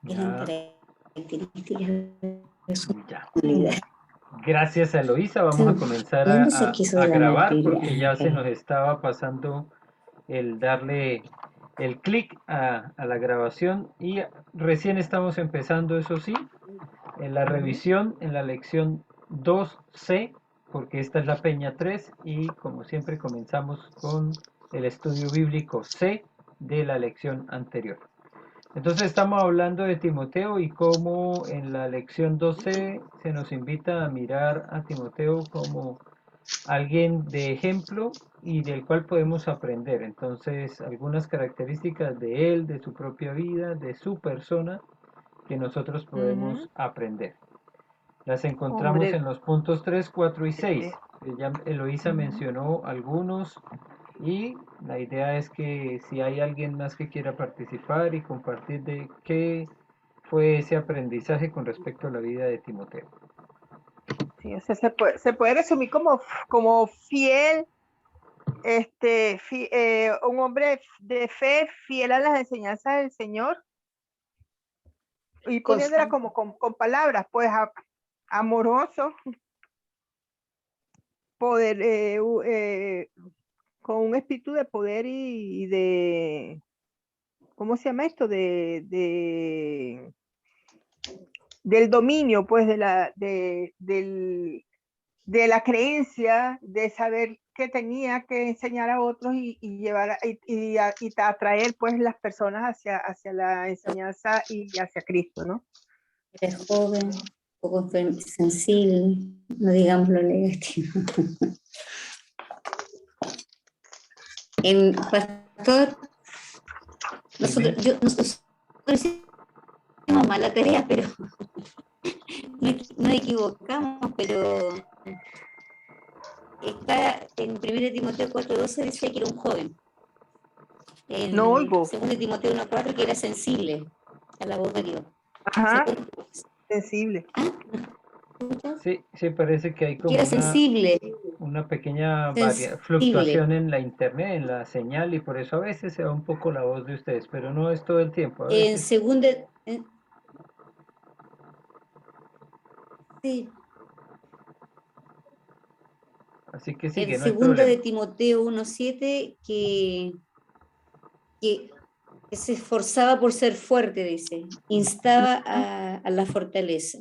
eran Ya, características de su ya. personalidad. Gracias a Eloísa, vamos a comenzar ¿Dónde saqué eso a de la grabar materia? porque ya se nos estaba pasando el darle el clic a la grabación y recién estamos empezando, eso sí, en la revisión en la lección 2C, porque esta es la Peña 3 y como siempre comenzamos con el estudio bíblico C de la lección anterior. Entonces estamos hablando de Timoteo y cómo en la lección 12 se nos invita a mirar a Timoteo como alguien de ejemplo y del cual podemos aprender. Entonces algunas características de él, de su propia vida, de su persona, que nosotros podemos Ujú. aprender. Las encontramos Hombre, en los puntos 3, 4 y 6. este, Ya Eloísa ujú. mencionó algunos y la idea es que si hay alguien más que quiera participar y compartir de qué fue ese aprendizaje con respecto a la vida de Timoteo. Sí, o sea, se puede resumir como, como fiel, un hombre de fe, fiel a las enseñanzas del Señor, y poniéndola Constante. como con palabras, pues amoroso, poder, con un espíritu de poder y de, ¿cómo se llama esto? Del dominio, pues, de la creencia, de saber que tenía que enseñar a otros y llevar y atraer pues las personas hacia la enseñanza y hacia Cristo, ¿no? Era joven, poco sensible, no digamos lo negativo. En Pastor, Dime. nosotros hicimos mala tarea, pero no equivocamos, pero está en 1 Timoteo 4:12 dice que era un joven. No En oigo. 2 Timoteo 1:4 que era sensible a la voz de Dios. Ajá, sensible. Sí, sí, parece que hay Que como era sensible, una pequeña sensible. fluctuación en la internet, en la señal, y por eso a veces se va un poco la voz de ustedes, pero no es todo el tiempo, a En veces. segunda, sí, Así que en sigue, no hay segunda de problema. Timoteo 1:7 que se esforzaba por ser fuerte, dice, instaba a la fortaleza.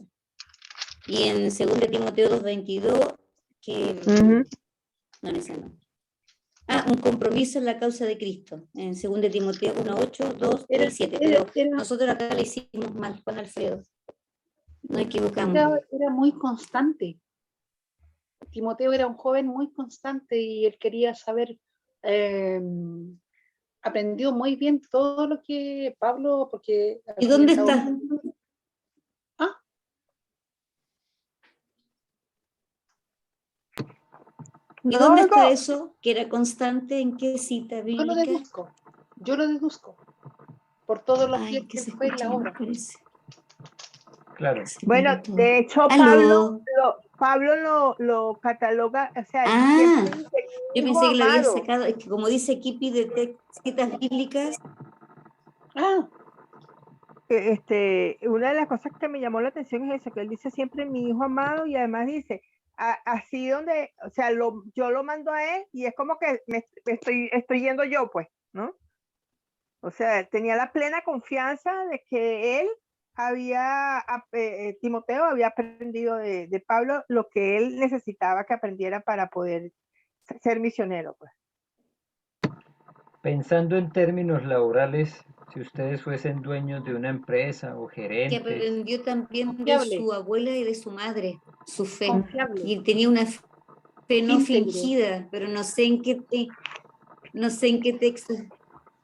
Y en 2 Timoteo 2:22 que Ujú. no, esa no. Un compromiso en la causa de Cristo, en 2 Timoteo 1:8, 2, Era, 3 y 7, era, pero era, nosotros acá le hicimos mal, Juan Alfredo, no equivocamos. era muy constante. Timoteo era un joven muy constante y él quería saber, eh, aprendió muy bien todo lo que Pablo, porque al ¿Y fin y dónde al cabo, está? ah, ¿Y No dónde está oigo. eso? ¿Que era constante? ¿En qué cita bíblica? yo lo deduzco por todo lo Ay, fiel que que él se fue en escucha la mal, obra. parece. Claro. Se Bueno, para todo. de hecho, ¡Aló! Pablo lo cataloga, o sea, él siempre Ah, dice, yo hijo pensé que lo había amado. sacado. Es que como dice Kipi de citas bíblicas, Ah, Una de las cosas que me llamó la atención es eso, que él dice siempre mi hijo amado y además dice, así donde, o sea, yo lo mando a él y es como que estoy yendo yo, pues, ¿no? O sea, tenía la plena confianza de que él Timoteo había aprendido de Pablo lo que él necesitaba que aprendiera para poder ser misionero, pues. Pensando en términos laborales, si ustedes fuesen dueños de una empresa o que gerentes, aprendió también de confiable, su abuela y de su madre, su fe. confiable, Y tenía una fe no íntegro. fingida, pero no sé en qué texto.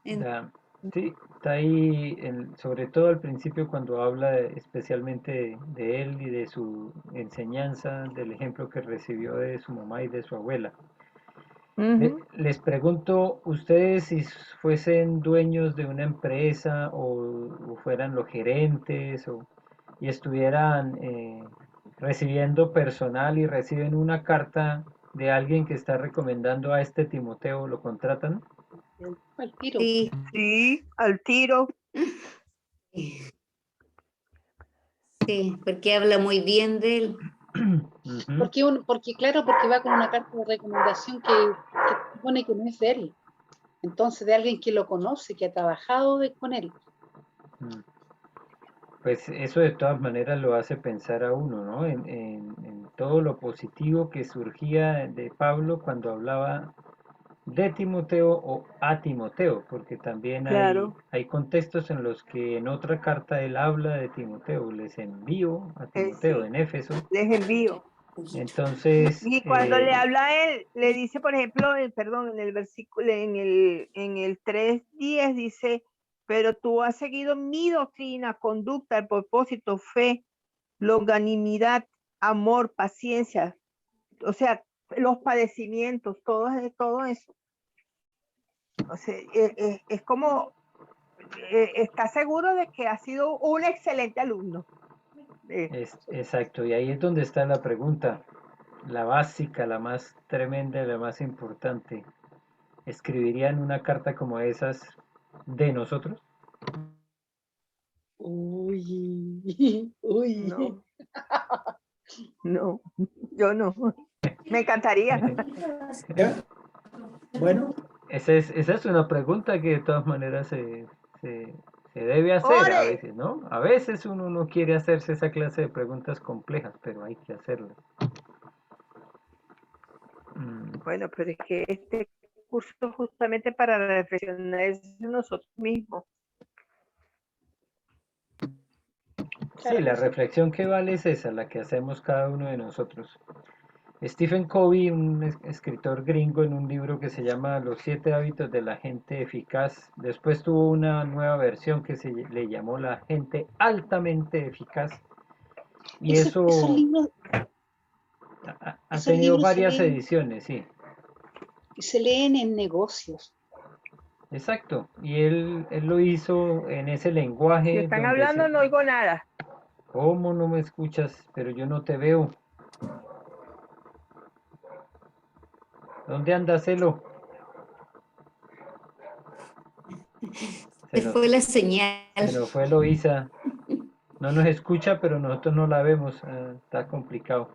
En- da- sí, está ahí, sobre todo al principio cuando habla especialmente de él y de su enseñanza, del ejemplo que recibió de su mamá y de su abuela. Ujú. Les pregunto, ustedes si fuesen dueños de una empresa o fueran los gerentes y estuvieran recibiendo personal y reciben una carta de alguien que está recomendando a este Timoteo, ¿lo contratan? Al tiro. sí, Sí, al tiro. porque habla muy bien de él. Ujú. Porque va con una carta de recomendación que supone que no es de él. Entonces, de alguien que lo conoce, que ha trabajado con él. Mm. Pues eso de todas maneras lo hace pensar a uno, ¿no? En todo lo positivo que surgía de Pablo cuando hablaba de Timoteo o a Timoteo, porque también Claro, hay contextos en los que en otra carta él habla de Timoteo, les envío a Timoteo sí, en Éfeso. les envío. Entonces, Y cuando le habla a él, le dice, por ejemplo, perdón, en el versículo, en el 3:10 dice, pero tú has seguido mi doctrina, conducta, el propósito, fe, longanimidad, amor, paciencia, o sea, los padecimientos, todo eso. O sea, es como, está seguro de que ha sido un excelente alumno. exacto, y ahí es donde está la pregunta, la básica, la más tremenda, la más importante. ¿Escribirían una carta como esas de nosotros? Uy, uy. No, no, yo no. Me encantaría. ¿Ya? Bueno, Esa es una pregunta que de todas maneras se debe hacer a ¡Ore! veces, ¿no? A veces uno no quiere hacerse esa clase de preguntas complejas, pero hay que hacerlas. Mm, Bueno, pero es que este curso es justamente para reflexionar es de nosotros mismos. sí, Claro la que sí. reflexión que vale es esa, la que hacemos cada uno de nosotros. Stephen Covey, un escritor gringo, en un libro que se llama Los 7 hábitos de la gente eficaz, después tuvo una nueva versión que se le llamó La gente altamente eficaz, y Esos eso libros, ha esos tenido libros varias ediciones, sí, se leen en negocios. exacto, y él lo hizo en ese Si lenguaje están donde hablando, se... no oigo nada. ¿Cómo no me escuchas? Pero yo no te veo. ¿Dónde andas, Celo? Se Se nos, fue la señal. se nos fue Eloísa. No nos escucha, pero nosotros no la vemos. Está complicado.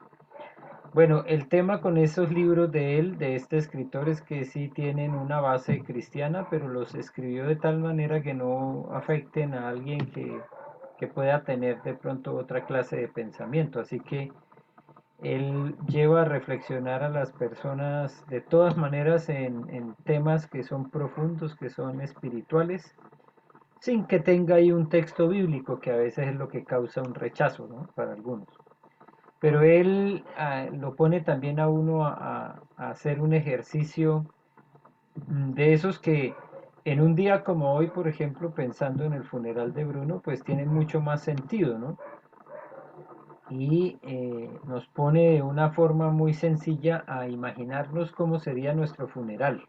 Bueno, el tema con esos libros de él, de este escritor, es que sí tienen una base cristiana, pero los escribió de tal manera que no afecten a alguien que pueda tener de pronto otra clase de pensamiento. Así que él lleva a reflexionar a las personas de todas maneras en temas que son profundos, que son espirituales, sin que tenga ahí un texto bíblico, que a veces es lo que causa un rechazo, ¿no? Para algunos. Pero él lo pone también a uno a hacer un ejercicio de esos que en un día como hoy, por ejemplo, pensando en el funeral de Bruno, pues tienen mucho más sentido, ¿no? Y nos pone de una forma muy sencilla a imaginarnos cómo sería nuestro funeral.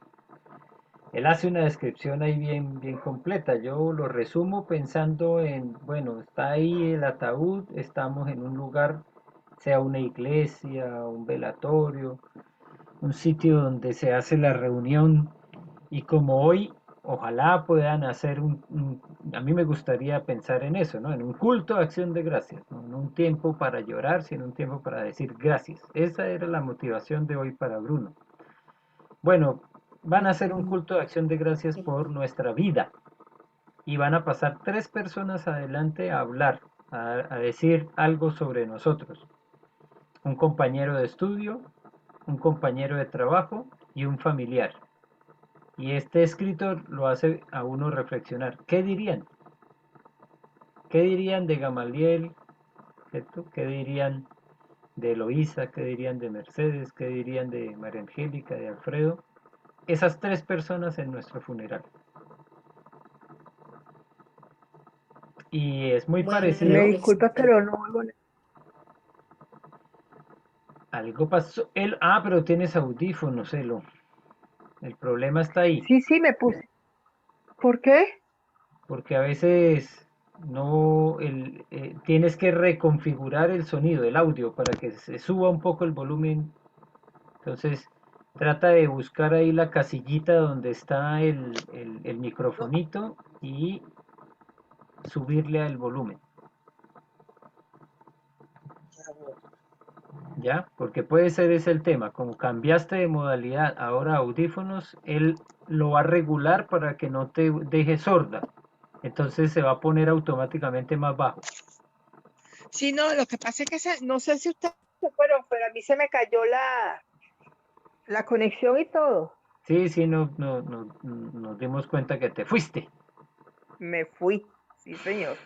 Él hace una descripción ahí bien, bien completa. Yo lo resumo pensando en, bueno, está ahí el ataúd, estamos en un lugar, sea una iglesia, un velatorio, un sitio donde se hace la reunión, y como hoy, ojalá puedan hacer a mí me gustaría pensar en eso, ¿no? En un culto de acción de gracias, ¿no? No un tiempo para llorar, sino un tiempo para decir gracias. Esa era la motivación de hoy para Bruno. Bueno, van a hacer un culto de acción de gracias por nuestra vida, y van a pasar 3 personas adelante a hablar, a decir algo sobre nosotros. Un compañero de estudio, un compañero de trabajo y un familiar. Y este escritor lo hace a uno reflexionar. ¿Qué dirían? ¿Qué dirían de Gamaliel? ¿Cierto? ¿Qué dirían de Eloísa? ¿Qué dirían de Mercedes? ¿Qué dirían de María Angélica, de Alfredo? Esas 3 personas en nuestro funeral. Y es muy Buena Me parecido. disculpas, reflexión. pero no oigo nada. Algo pasó. Pero tienes audífonos, Elo. El problema está ahí. Sí, sí, me puse. ¿Por qué? Porque a veces no tienes que reconfigurar el sonido, el audio, para que se suba un poco el volumen. Entonces, trata de buscar ahí la casillita donde está el microfonito y subirle al volumen. ¿ya? Porque puede ser ese el tema, como cambiaste de modalidad ahora a audífonos, él lo va a regular para que no te deje sorda, entonces se va a poner automáticamente más bajo. Sí, no, lo que pasa es que no sé si ustedes se fueron, pero a mí se me cayó la conexión y todo. Sí, sí, nos dimos cuenta que te fuiste. Me fui, sí, señor.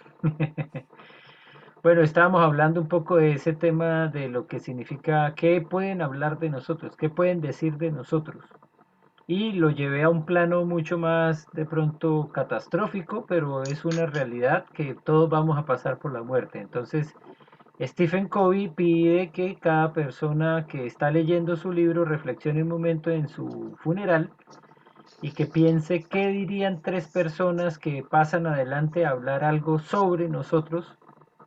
Bueno, estábamos hablando un poco de ese tema de lo que significa, qué pueden hablar de nosotros, qué pueden decir de nosotros. Y lo llevé a un plano mucho más de pronto catastrófico, pero es una realidad que todos vamos a pasar por la muerte. Entonces, Stephen Covey pide que cada persona que está leyendo su libro reflexione un momento en su funeral y que piense qué dirían tres personas que pasan adelante a hablar algo sobre nosotros,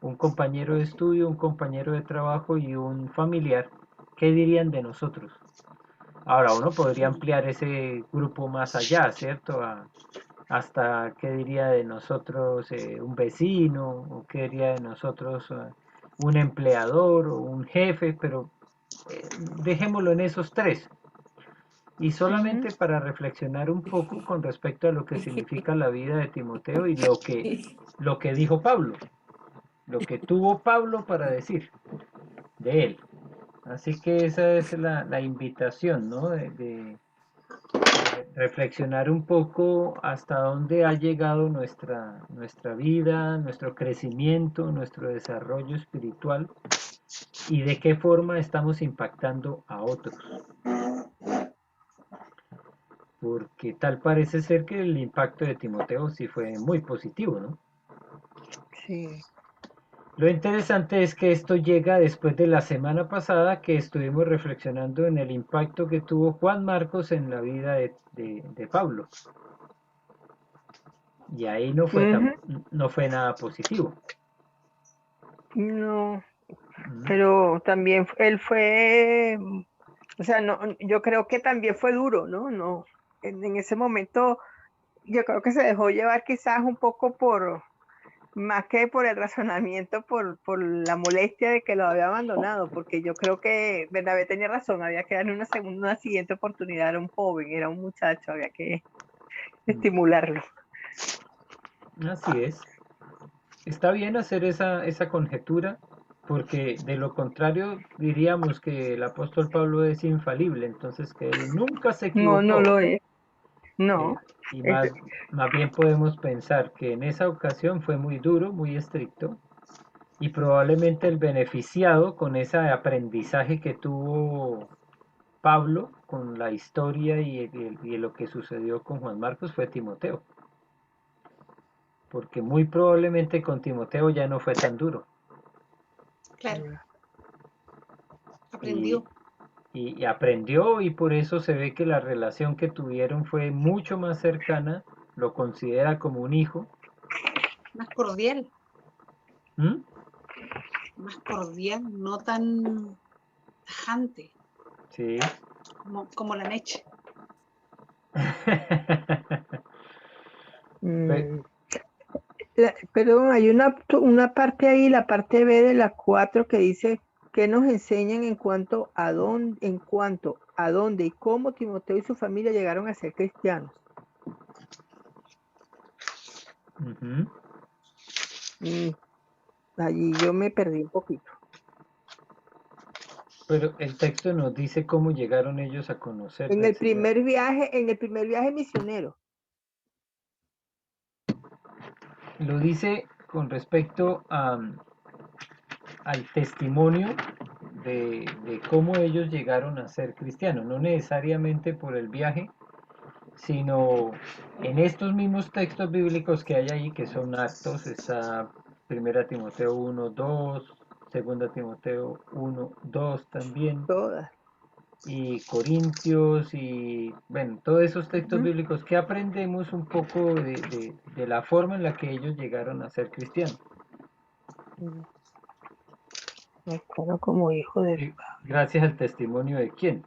un compañero de estudio, un compañero de trabajo y un familiar, qué dirían de nosotros. Ahora uno podría ampliar ese grupo más allá, ¿cierto? Hasta qué diría de nosotros un vecino, o qué diría de nosotros un empleador o un jefe, pero dejémoslo en esos tres. Y solamente para reflexionar un poco con respecto a lo que significa la vida de Timoteo y lo que dijo Pablo, lo que tuvo Pablo para decir de él. Así que esa es la invitación, ¿no? De reflexionar un poco hasta dónde ha llegado nuestra vida, nuestro crecimiento, nuestro desarrollo espiritual y de qué forma estamos impactando a otros. Porque tal parece ser que el impacto de Timoteo sí fue muy positivo, ¿no? Sí. Lo interesante es que esto llega después de la semana pasada que estuvimos reflexionando en el impacto que tuvo Juan Marcos en la vida de Pablo. Y ahí no fue nada positivo. No, pero también él fue, o sea, no, yo creo que también fue duro, ¿no? No, en ese momento yo creo que se dejó llevar quizás un poco más que por el razonamiento, por la molestia de que lo había abandonado, porque yo creo que Bernabé tenía razón, había que darle una siguiente oportunidad, era un joven, era un muchacho, había que estimularlo. Así es. Está bien hacer esa conjetura, porque de lo contrario diríamos que el apóstol Pablo es infalible, entonces que él nunca se No, no equivocó. lo es, no. Y Es- más bien podemos pensar que en esa ocasión fue muy duro, muy estricto, y probablemente el beneficiado con ese aprendizaje que tuvo Pablo con la historia y lo que sucedió con Juan Marcos fue Timoteo, porque muy probablemente con Timoteo ya no fue tan duro. Claro, Y, aprendió. y aprendió y por eso se ve que la relación que tuvieron fue mucho más cercana, lo considera como un hijo. Más cordial, ¿Mm? no tan tajante Sí. como la Meche. Pe- mm, Perdón, hay una parte ahí, la parte B de la 4 que dice que nos enseñan en cuanto a dónde y cómo Timoteo y su familia llegaron a ser cristianos. Ujú. Mm, Allí yo me perdí un poquito. Pero el texto nos dice cómo llegaron ellos a conocer del Señor. En el primer viaje misionero. Lo dice con respecto al testimonio de cómo ellos llegaron a ser cristianos, no necesariamente por el viaje, sino en estos mismos textos bíblicos que hay ahí, que son Actos, está 1 Timoteo 1, 2, 2 Timoteo 1, 2 también, Todas. y Corintios, y bueno, todos esos textos Ujú. bíblicos que aprendemos un poco de la forma en la que ellos llegaron a ser cristianos. Claro, como hijo de... Y gracias al testimonio de quién.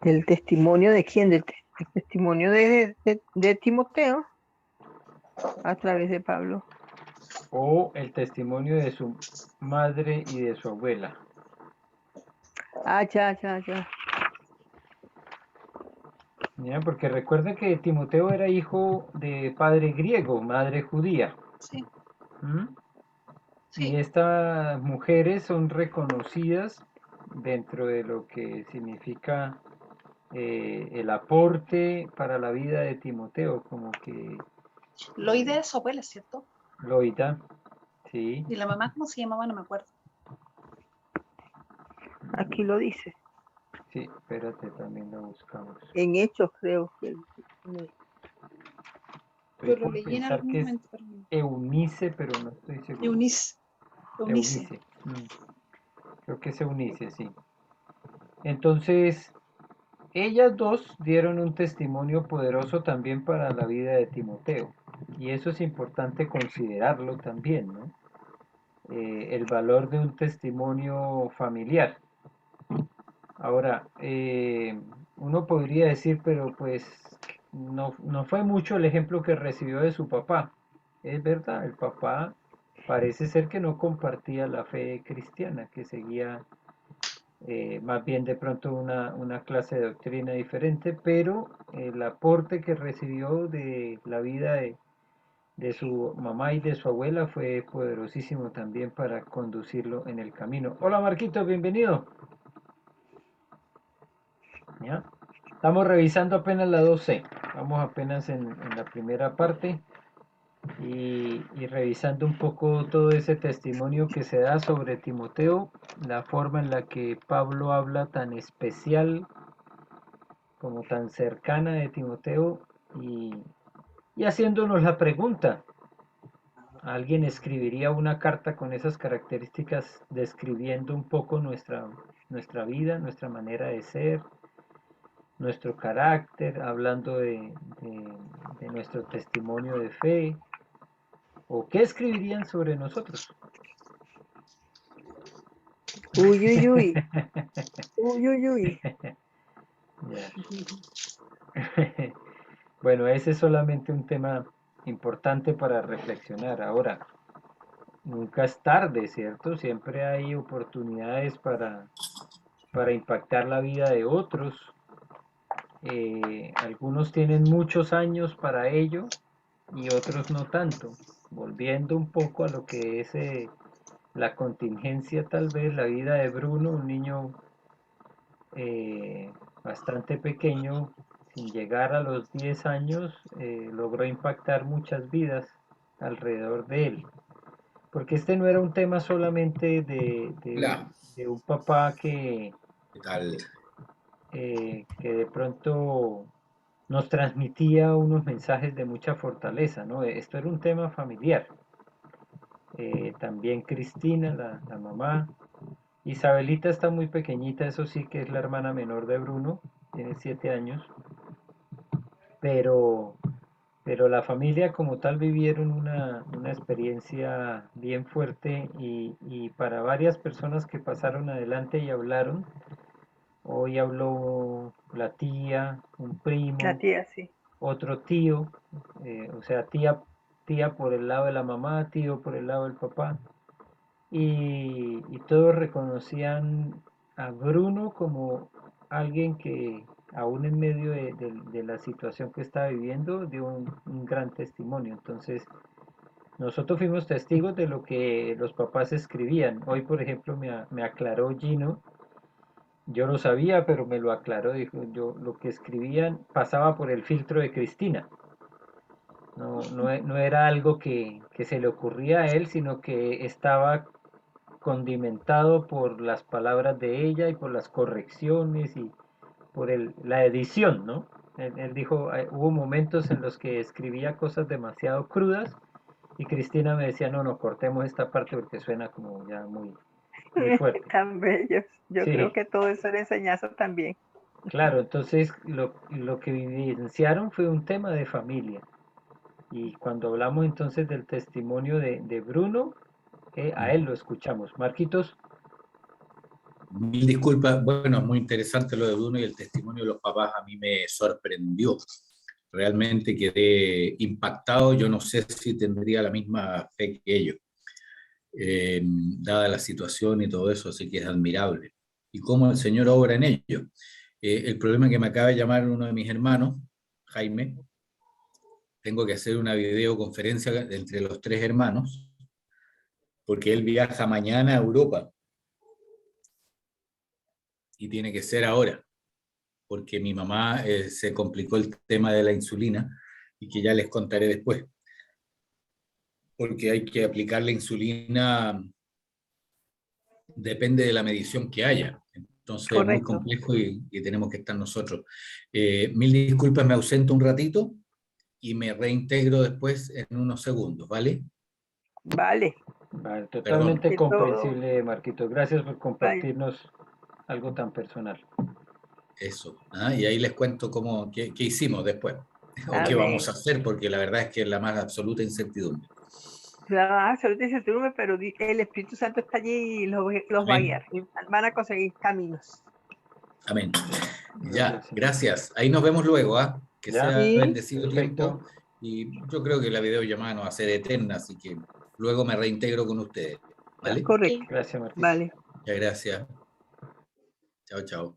¿Del testimonio de quién? Testimonio de Timoteo a través de Pablo. O el testimonio de su madre y de su abuela. Ah, ya. ¿Ya? Porque recuerden que Timoteo era hijo de padre griego, madre judía. Sí, ¿Mm? Y sí. estas mujeres son reconocidas dentro de lo que significa el aporte para la vida de Timoteo, como que Loide de su abuela, ¿cierto? Loida, sí, Y la mamá, ¿cómo se llamaba? No me acuerdo. Aquí lo dice. sí, espérate, también lo buscamos. En Hechos, creo que. Estoy Yo lo por leí en pensar algún que es momento, pero no. Eunice, pero no estoy seguro. Eunice. Eunice. Eunice, creo que es Eunice, sí. Entonces, ellas dos dieron un testimonio poderoso también para la vida de Timoteo. Y eso es importante considerarlo también, ¿no? El valor de un testimonio familiar. Ahora, uno podría decir, pero pues no fue mucho el ejemplo que recibió de su papá. Es verdad, el papá parece ser que no compartía la fe cristiana, que seguía más bien de pronto una clase de doctrina diferente, pero el aporte que recibió de la vida de su mamá y de su abuela fue poderosísimo también para conducirlo en el camino. Hola Marquito, bienvenido. ¿Ya? Estamos revisando apenas la 2C, vamos apenas en la primera parte y revisando un poco todo ese testimonio que se da sobre Timoteo, la forma en la que Pablo habla tan especial como tan cercana de Timoteo y, y haciéndonos la pregunta, ¿alguien escribiría una carta con esas características describiendo un poco nuestra vida, nuestra manera de ser, nuestro carácter, hablando de nuestro testimonio de fe? ¿O qué escribirían sobre nosotros? Uy, uy, uy. Uy, uy, uy. Ya. Bueno, ese es solamente un tema importante para reflexionar. Ahora, nunca es tarde, ¿cierto? Siempre hay oportunidades para impactar la vida de otros. Algunos tienen muchos años para ello y otros no tanto. Volviendo un poco a lo que es la contingencia, tal vez la vida de Bruno, un niño bastante pequeño, sin llegar a los 10 años, logró impactar muchas vidas alrededor de él. Porque este no era un tema solamente Hola, de un papá ¿qué tal? que de pronto nos transmitía unos mensajes de mucha fortaleza, ¿no? Esto era un tema familiar. También Cristina, la mamá. Isabelita está muy pequeñita, eso sí que es la hermana menor de Bruno, tiene 7 años, pero, pero la familia como tal vivieron una experiencia bien fuerte y para varias personas que pasaron adelante y hablaron, hoy habló la tía, un La primo, tía, sí. otro tío, o sea, tía por el lado de la mamá, tío por el lado del papá, y todos reconocían a Bruno como alguien que aún en medio de la situación que estaba viviendo dio un gran testimonio. Entonces, nosotros fuimos testigos de lo que los papás escribían. Hoy, por ejemplo, me aclaró Gino, yo lo sabía, pero me lo aclaró, dijo, yo lo que escribían pasaba por el filtro de Cristina. No era algo que se le ocurría a él, sino que estaba condimentado por las palabras de ella y por las correcciones y por la edición, ¿no? Él dijo, hubo momentos en los que escribía cosas demasiado crudas y Cristina me decía, no, cortemos esta parte porque suena como ya muy fuerte. Tan bellos. Yo creo Sí, que todo eso era enseñanza también. claro, entonces lo que evidenciaron fue un tema de familia. Y cuando hablamos entonces del testimonio de Bruno, a él lo escuchamos. Marquitos. Mil disculpas. Bueno, muy interesante lo de Bruno y el testimonio de los papás a mí me sorprendió. Realmente quedé impactado. Yo no sé si tendría la misma fe que ellos, dada la situación y todo eso, así que es admirable. Y cómo el Señor obra en ellos. El problema que me acaba de llamar uno de mis hermanos, Jaime, tengo que hacer una videoconferencia entre los tres hermanos, porque él viaja mañana a Europa y tiene que ser ahora, porque mi mamá se complicó el tema de la insulina y que ya les contaré después, porque hay que aplicar la insulina, depende de la medición que haya. Entonces es muy Correcto. complejo y tenemos que estar nosotros. Mil disculpas, me ausento un ratito y me reintegro después en unos segundos, ¿vale? Vale. Vale, Perdón. totalmente Que todo comprensible, Marquito. Gracias por vaya. compartirnos algo tan personal. Eso. Y ahí les cuento qué hicimos después, o qué vamos Amén. a hacer, porque la verdad es que es la más absoluta incertidumbre. La absoluta incertidumbre, pero el Espíritu Santo está allí y los va a Amén. guiar. Y van a conseguir caminos. Amén. Gloria al Ya, Señor. gracias. Ahí nos vemos luego, ¿ah? Que ¿Ya? sea Sí, bendecido Perfecto. tiempo. Y yo creo que la videollamada no va a ser eterna, así que luego me reintegro con ustedes, ¿vale? Ok. correcto. Gracias, Marquito. Vale. Muchas gracias. Chao, chao.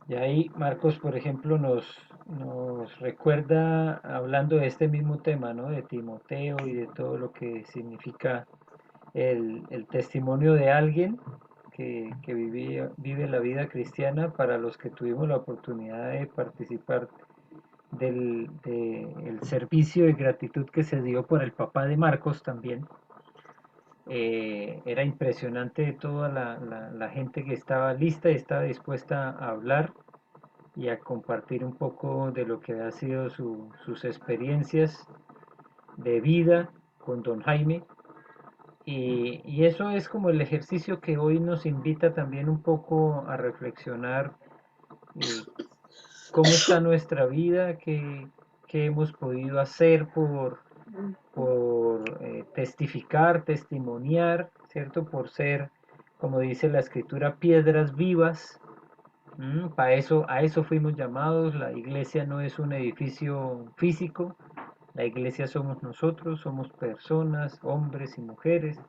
Y ahí Marcos, por ejemplo, nos recuerda, hablando de este mismo tema, ¿no? De Timoteo y de todo lo que significa el testimonio de alguien que vive la vida cristiana, para los que tuvimos la oportunidad de participar del servicio de gratitud que se dio por el papá de Marcos también. Era impresionante toda la gente que estaba lista y estaba dispuesta a hablar y a compartir un poco de lo que ha sido sus experiencias de vida con don Jaime. Y eso es como el ejercicio que hoy nos invita también un poco a reflexionar, eh, cómo está nuestra vida, qué hemos podido hacer por testificar, testimoniar, ¿cierto? Por ser, como dice la escritura, piedras vivas. Para eso, a eso fuimos llamados. La iglesia no es un edificio físico, la iglesia somos nosotros, somos personas, hombres y mujeres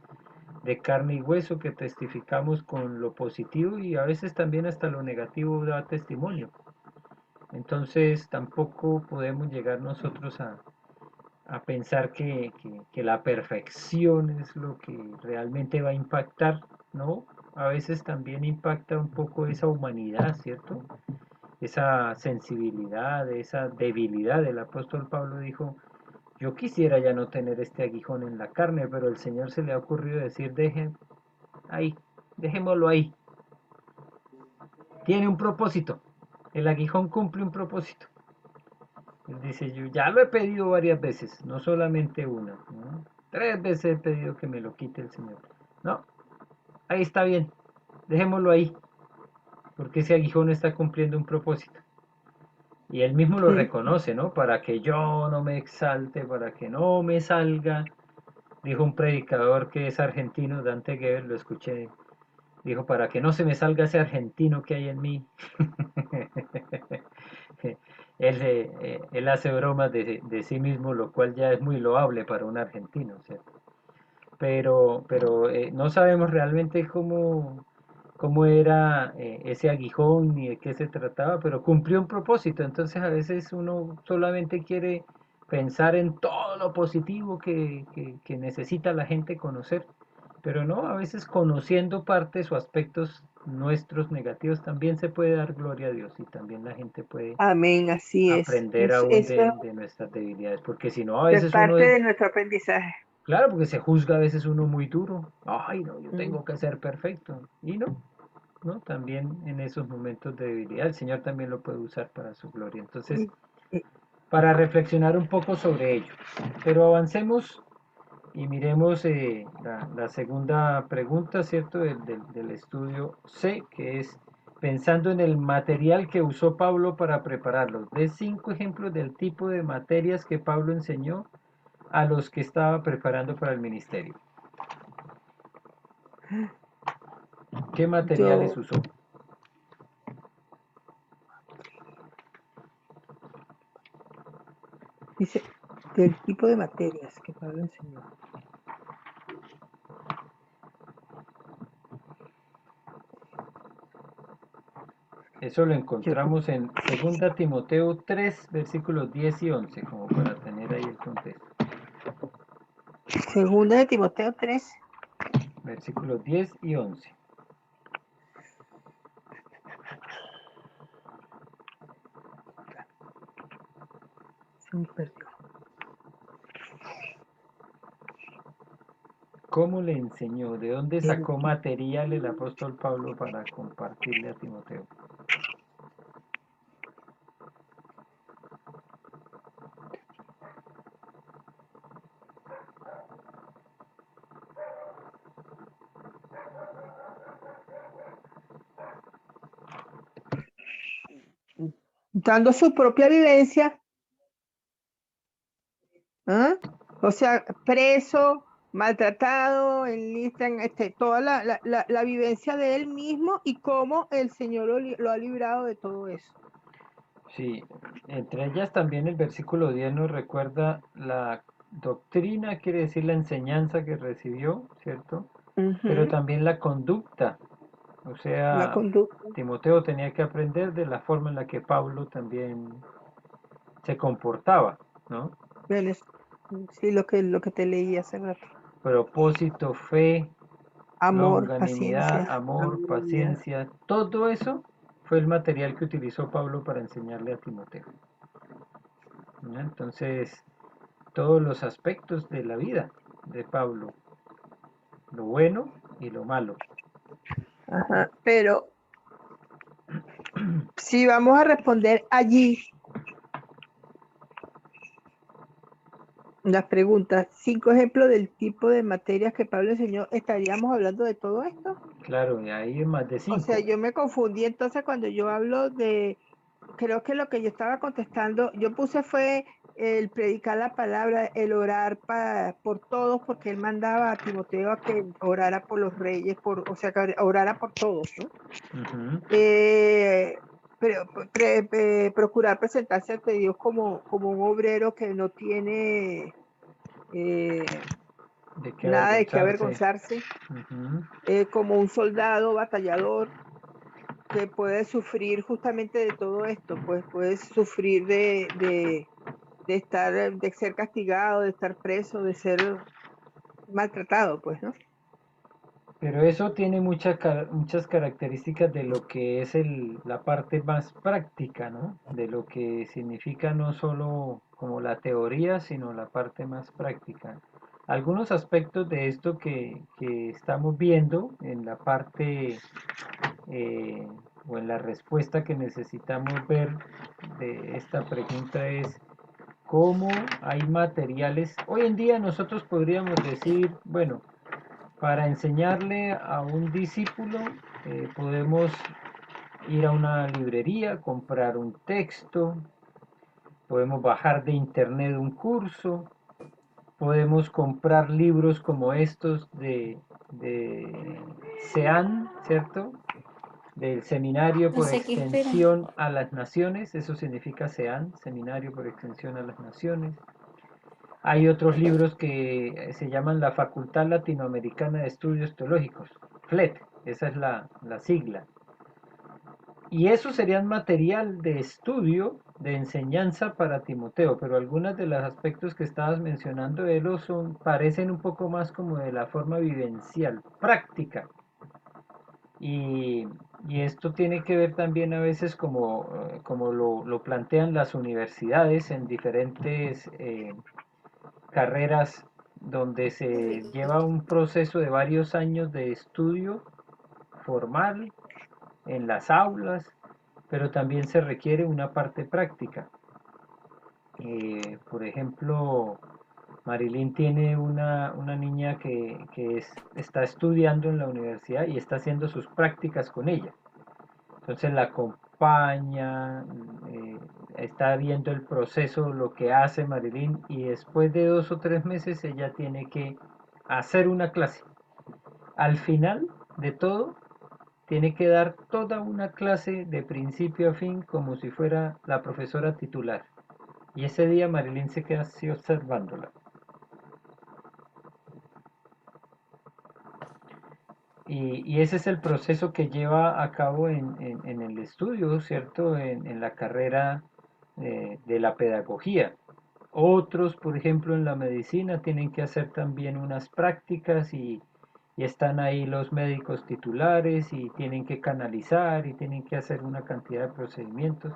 de carne y hueso que testificamos con lo positivo y a veces también hasta lo negativo da testimonio. Entonces tampoco podemos llegar nosotros a pensar que la perfección es lo que realmente va a impactar, ¿no? A veces también impacta un poco esa humanidad, ¿cierto? Esa sensibilidad, esa debilidad. El apóstol Pablo dijo, yo quisiera ya no tener este aguijón en la carne, pero el Señor se le ha ocurrido decir, ahí, dejémoslo ahí. Tiene un propósito. El aguijón cumple un propósito. Él dice, yo ya lo he pedido varias veces, no solamente una, ¿no? 3 veces he pedido que me lo quite el Señor. No, ahí está bien, dejémoslo ahí, porque ese aguijón está cumpliendo un propósito. Y él mismo lo Sí. reconoce, ¿no? Para que yo no me exalte, para que no me salga. Dijo un predicador que es argentino, Dante Gebel, lo escuché. Dijo, para que no se me salga ese argentino que hay en mí. Él hace bromas de sí mismo, lo cual ya es muy loable para un argentino, ¿cierto? Pero no sabemos realmente cómo era ese aguijón ni de qué se trataba, pero cumplió un propósito. Entonces a veces uno solamente quiere pensar en todo lo positivo que necesita la gente conocer, pero no, a veces conociendo partes o aspectos nuestros negativos también se puede dar gloria a Dios y también la gente puede Amén, así es. aprender aún Eso de nuestras debilidades, porque si no, a es veces uno parte es, de nuestro aprendizaje. claro, porque se juzga a veces uno muy duro, ay no, yo Mm. tengo que ser perfecto, y no, ¿no? También en esos momentos de debilidad el Señor también lo puede usar para su gloria. Entonces, Y- y- para reflexionar un poco sobre ello. Pero avancemos y miremos la segunda pregunta, ¿cierto? Del estudio C, que es pensando en el material que usó Pablo para prepararlos. De 5 ejemplos del tipo de materias que Pablo enseñó a los que estaba preparando para el ministerio. ¿Qué materiales Yo, usó? dice, del tipo de materias que Pablo enseñó. Eso lo Yo, encontramos en 2 Timoteo 3, versículos 10 y 11, como para tener ahí el contexto. segunda de Timoteo 3, Versículos 10 y 11. se me perdió. ¿Cómo le enseñó? ¿De dónde El sacó material el apóstol Pablo para compartirle a Timoteo? dando su propia vivencia, ¿ah? O sea, preso, maltratado, enlistan toda la vivencia de él mismo y cómo el Señor lo ha librado de todo eso. Sí, entre ellas también el versículo 10 nos recuerda la doctrina, quiere decir la enseñanza que recibió, ¿cierto? Pero Ujú, también la conducta. O la sea, conducta. Timoteo tenía que aprender de la forma en la que Pablo también se comportaba, ¿no? Bueno, sí, lo que te leí hace rato. Propósito, fe, Amor, longanimidad, paciencia, amor, amabilidad. paciencia, todo eso fue el material que utilizó Pablo para enseñarle a Timoteo, ¿no? Entonces, todos los aspectos de la vida de Pablo, lo bueno y lo malo. Ajá. Pero si vamos a responder allí las preguntas, 5 ejemplos del tipo de materias que Pablo enseñó, ¿estaríamos hablando de todo esto? Claro, y ahí es más de O sea, 5. yo me confundí entonces cuando yo hablo de, creo que lo que yo estaba contestando, yo puse fue el predicar la palabra, el orar por todos, porque él mandaba a Timoteo a que orara por los reyes, o sea, que orara por todos, ¿no? Pero procurar presentarse ante Dios como un obrero que no tiene De qué nada de qué avergonzarse. avergonzarse, Ujú. como un soldado batallador que puede sufrir justamente de todo esto, pues puede sufrir de estar, de ser castigado, de estar preso, de ser maltratado, pues, ¿no? Pero eso tiene muchas características de lo que es la parte más práctica, ¿no? De lo que significa no solo como la teoría, sino la parte más práctica. Algunos aspectos de esto que estamos viendo en la parte eh, o en la respuesta que necesitamos ver de esta pregunta es cómo hay materiales. Hoy en día nosotros podríamos decir, bueno, para enseñarle a un discípulo podemos ir a una librería, comprar un texto, podemos bajar de internet un curso, podemos comprar libros como estos de SEAN, ¿cierto? Del Seminario No por sé qué espera. Extensión a las Naciones, eso significa SEAN, Seminario por Extensión a las Naciones. Hay otros libros que se llaman la Facultad Latinoamericana de Estudios Teológicos, FLET, esa es la sigla. Y eso serían material de estudio, de enseñanza para Timoteo, pero algunos de los aspectos que estabas mencionando, Elo, parecen un poco más como de la forma vivencial, práctica. Y, y esto tiene que ver también a veces como lo plantean las universidades en diferentes carreras donde se lleva un proceso de varios años de estudio formal en las aulas, pero también se requiere una parte práctica. Por ejemplo, Marilyn tiene una niña que está estudiando en la universidad y está haciendo sus prácticas con ella. Entonces la acompaña, está viendo el proceso, lo que hace Marilyn, y después de 2 o 3 meses ella tiene que hacer una clase. Al final de todo, tiene que dar toda una clase de principio a fin como si fuera la profesora titular. Y ese día Marilyn se queda así observándola. Y ese es el proceso que lleva a cabo en el estudio, ¿cierto? En la carrera de la pedagogía. Otros, por ejemplo, en la medicina tienen que hacer también unas prácticas y están ahí los médicos titulares y tienen que canalizar y tienen que hacer una cantidad de procedimientos.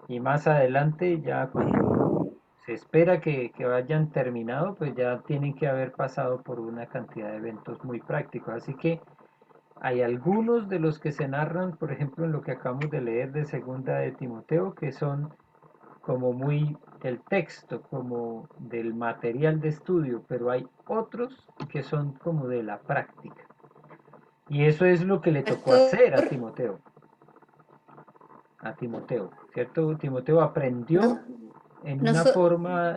Y más adelante, ya cuando se espera que hayan terminado, pues ya tienen que haber pasado por una cantidad de eventos muy prácticos. Así que hay algunos de los que se narran, por ejemplo, en lo que acabamos de leer de Segunda de Timoteo, que son como muy el texto, como del material de estudio, pero hay otros que son como de la práctica. Y eso es lo que le tocó hacer Pastor, a Timoteo, ¿cierto? Timoteo aprendió no, en no una so- forma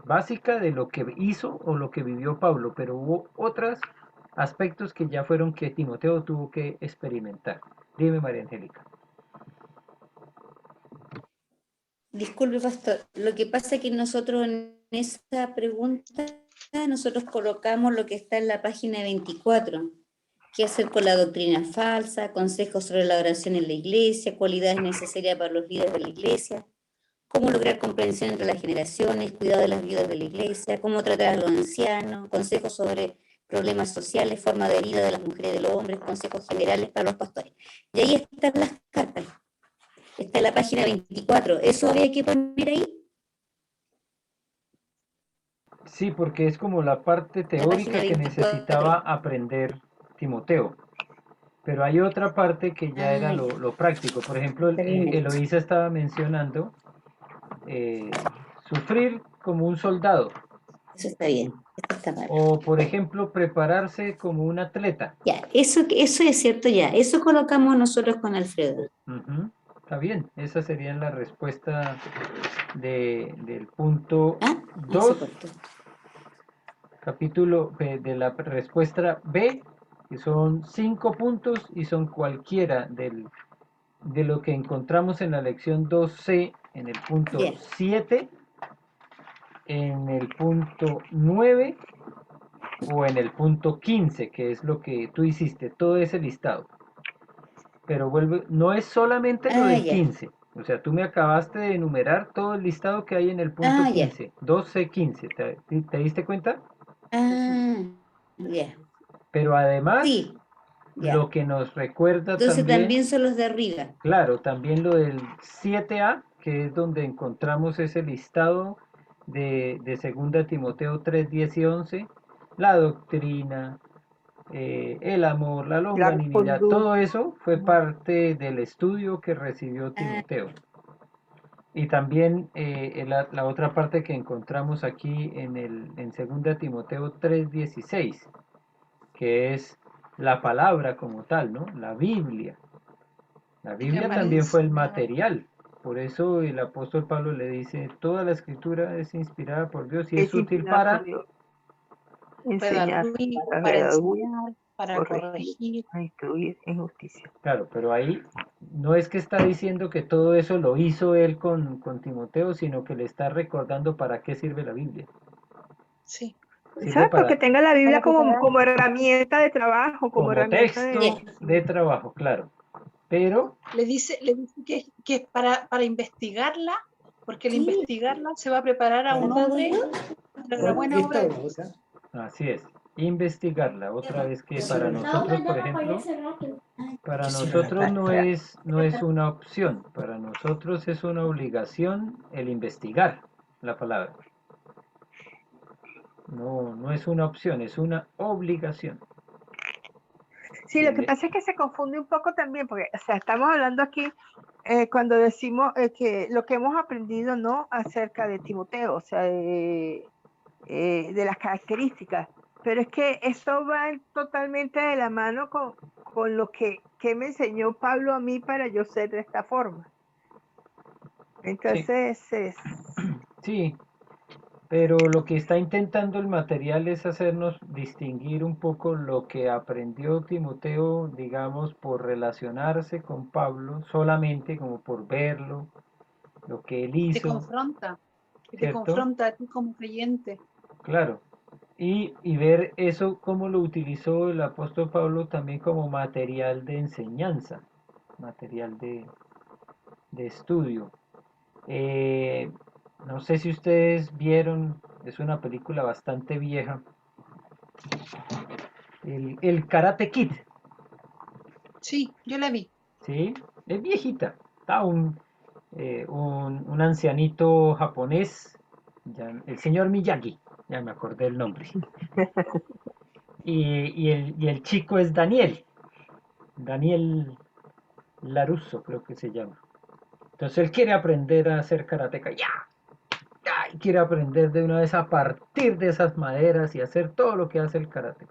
básica de lo que hizo o lo que vivió Pablo, pero hubo otros aspectos que ya fueron que Timoteo tuvo que experimentar. Dime, María Angélica. disculpe, pastor, lo que pasa es que nosotros en esa pregunta, nosotros colocamos lo que está en la página 24. ¿Qué hacer con la doctrina falsa? Consejos sobre la oración en la iglesia, cualidades necesarias para los líderes de la iglesia, cómo lograr comprensión entre las generaciones, cuidado de las viudas de la iglesia, cómo tratar a los ancianos, consejos sobre problemas sociales, forma de vida de las mujeres y de los hombres, consejos generales para los pastores. Y ahí están las cartas. Está en la página 24. ¿Eso había que poner ahí? Sí, porque es como la parte La página teórica que 24. necesitaba aprender Timoteo. Pero hay otra parte que ya era Ah, ya. lo práctico. Por ejemplo, Está bien hecho. Eloísa estaba mencionando eh, sufrir como un soldado. Eso está bien. Esto está mal. O, por ejemplo, prepararse como un atleta. Ya, eso es cierto ya. Eso colocamos nosotros con Alfredo. Ujú, está bien, esa sería la respuesta del punto Ah, ahí se 2, cortó. capítulo de la respuesta B, que son 5 puntos y son cualquiera de lo que encontramos en la lección 2C en el punto Ya. 7, en el punto 9 o en el punto 15, que es lo que tú hiciste, todo ese listado. Pero vuelve, no es solamente lo Ah, del ya. 15. O sea, tú me acabaste de enumerar todo el listado que hay en el punto Ah, ya. 15, 12-15. ¿Te diste cuenta? Ah, ya. Pero además, Sí, lo ya. que nos recuerda Entonces también, también son los de arriba. claro, también lo del 7A, que es donde encontramos ese listado de 2 Timoteo 3, 10 y 11, la doctrina, el amor, la La longanimidad, conducta. todo eso fue parte del estudio que recibió Ah, Timoteo. Y también la otra parte que encontramos aquí en 2 Timoteo 3:16, que es la palabra como tal, ¿no? La Biblia. La Biblia también fue el material. Por eso el apóstol Pablo le dice, toda la escritura es inspirada por Dios y es Es útil inspirada por para... Dios. Para Enseñar, para para redarguir, enseñar, para corregir, corregir. a instruir en justicia. Claro, pero ahí no es que está diciendo que todo eso lo hizo él con Timoteo, sino que le está recordando para qué sirve la Biblia. Sí, Sirve Exacto, que para, tenga la Biblia para como, preparar. como herramienta de trabajo, como como herramienta texto ya. de trabajo, claro. Pero Le dice que es para investigarla, porque al Sí, investigarla se va a preparar a ¿la un pago hombre yo? para la buena obra de Dios. así es, investigarla. Otra vez que para La otra nosotros, ya por la apagué ejemplo, hace rato. Ay, para nosotros no es una opción, para nosotros es una obligación el investigar la palabra. No, no es una opción, es una obligación. Sí, lo que pasa es que se confunde un poco también, porque, o sea, estamos hablando aquí cuando decimos que lo que hemos aprendido, ¿no? Acerca de Timoteo, o sea, de las características, pero es que eso va totalmente de la mano con lo que me enseñó Pablo a mí para yo ser de esta forma. Sí, Entonces, sí, Pero lo que está intentando el material es hacernos distinguir un poco lo que aprendió Timoteo, digamos, por relacionarse con Pablo, solamente como por verlo, lo que él Te hizo, confronta, que te ¿cierto? confronta a ti como creyente. Claro. Y ver eso, cómo lo utilizó el apóstol Pablo también como material de enseñanza, material de estudio. Eh, no sé si ustedes vieron, es una película bastante vieja, el Karate Kid, Sí, yo la vi. ¿sí? Es viejita. Está un ancianito japonés, el señor Miyagi, ya me acordé el nombre. Y el chico es Daniel Larusso, creo que se llama. Entonces él quiere aprender a hacer karateka, ya, ya, y quiere aprender de una vez a partir de esas maderas y hacer todo lo que hace el karate.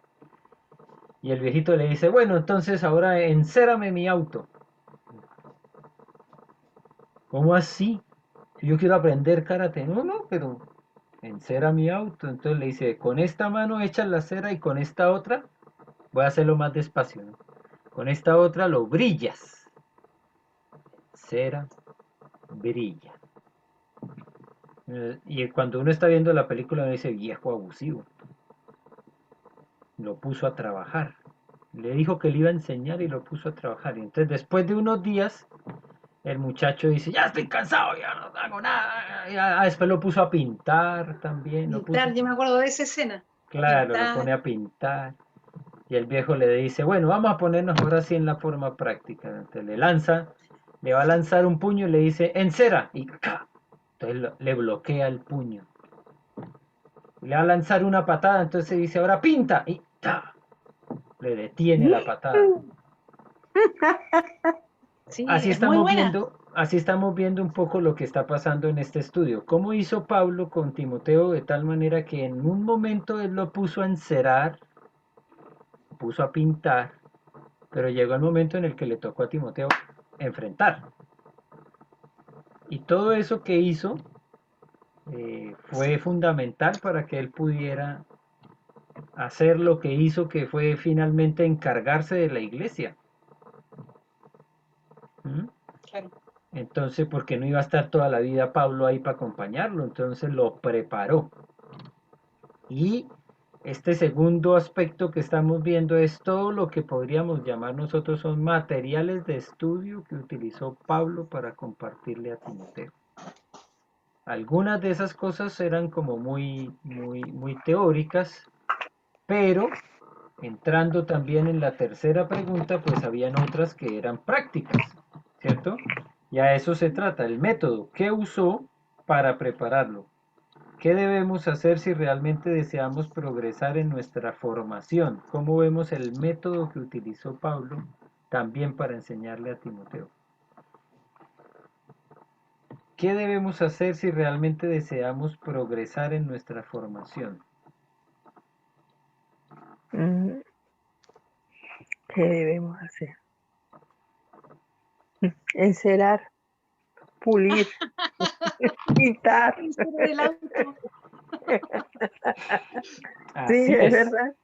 Y el viejito le dice, bueno, entonces ahora encérame mi auto. ¿Cómo así? Si yo quiero aprender karate. No, no, pero encera mi auto. Entonces le dice, con esta mano echas la cera y con esta otra, voy a hacerlo más despacio, ¿no? Con esta otra lo brillas. Cera, brilla. Y cuando uno está viendo la película, uno dice, viejo abusivo. Lo puso a trabajar. Le dijo que le iba a enseñar y lo puso a trabajar. Y entonces después de unos días, el muchacho dice, ya estoy cansado, ya no hago nada. Después lo puso a pintar también. Pintar, yo me acuerdo de esa escena. A Claro, lo pintar. pone a pintar. Y el viejo le dice, bueno, vamos a ponernos ahora sí en la forma práctica. Entonces le va a lanzar un puño y le dice, encera. Y ¡ca! Entonces le bloquea el puño. Le va a lanzar una patada, entonces dice, ahora pinta. Y ¡ta! Le detiene la patada. Sí, es muy buena. Así estamos viendo un poco lo que está pasando en este estudio. ¿Cómo hizo Pablo con Timoteo de tal manera que en un momento él lo puso a encerar, lo puso a pintar, pero llegó el momento en el que le tocó a Timoteo enfrentar? Y todo eso que hizo fue fundamental para que él pudiera hacer lo que hizo, que fue finalmente encargarse de la iglesia. ¿Mm? Claro. Entonces, porque no iba a estar toda la vida Pablo ahí para acompañarlo, entonces lo preparó. Y este segundo aspecto que estamos viendo es todo lo que podríamos llamar nosotros son materiales de estudio que utilizó Pablo para compartirle a Timoteo. Algunas de esas cosas eran como muy teóricas, pero entrando también en la tercera pregunta, pues habían otras que eran prácticas, ¿cierto? Y a eso se trata, el método. ¿Qué usó para prepararlo? ¿Qué debemos hacer si realmente deseamos progresar en nuestra formación? ¿Cómo vemos el método que utilizó Pablo también para enseñarle a Timoteo? ¿Qué debemos hacer si realmente deseamos progresar en nuestra formación? Mm, ¿Qué debemos hacer? Encerar, pulir, pintar. Encender el auto. Sí, Así es es. verdad.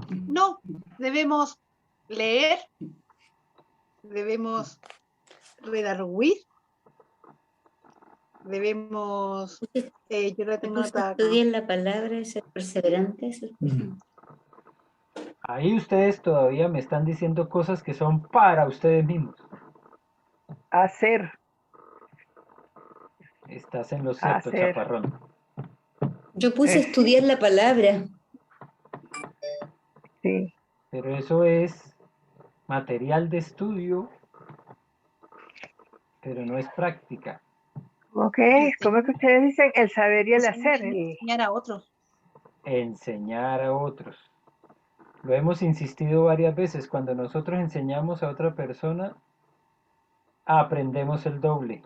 No, debemos leer, debemos redarguir, debemos, yo la Se tengo puso a anotada acá. estudiar la palabra y ser perseverante. Ahí ustedes todavía me están diciendo cosas que son para ustedes mismos. Hacer, Estás en lo cierto, hacer. chaparrón. Yo puse a Sí, estudiar la palabra. sí. Pero eso es material de estudio, pero no es práctica. Ok, ¿cómo es que Enseñar, ustedes dicen? El saber y el enseñar, hacer. enseñar a otros. Enseñar a otros. Lo hemos insistido varias veces. Cuando nosotros enseñamos a otra persona, aprendemos el doble.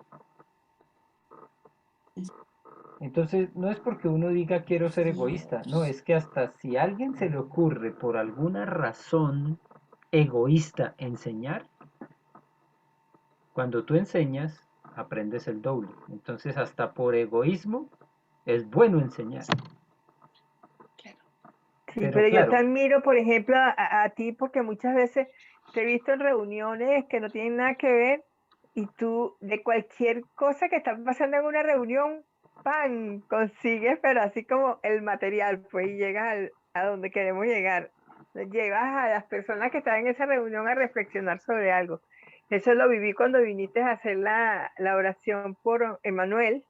Entonces, no es porque uno diga quiero ser egoísta, no, es que hasta si a alguien se le ocurre por alguna razón egoísta enseñar, cuando tú enseñas, aprendes el doble. Entonces, hasta por egoísmo, es bueno enseñar. Claro. Sí, Pero pero yo te claro, admiro, por ejemplo, a ti, porque muchas veces te he visto en reuniones que no tienen nada que ver y tú de cualquier cosa que está pasando en una reunión, ¡pam! Consigues, pero así como el material, pues, y llegas a donde queremos llegar. Llevas a las personas que están en esa reunión a reflexionar sobre algo. Eso lo viví cuando viniste a hacer la oración por Emanuel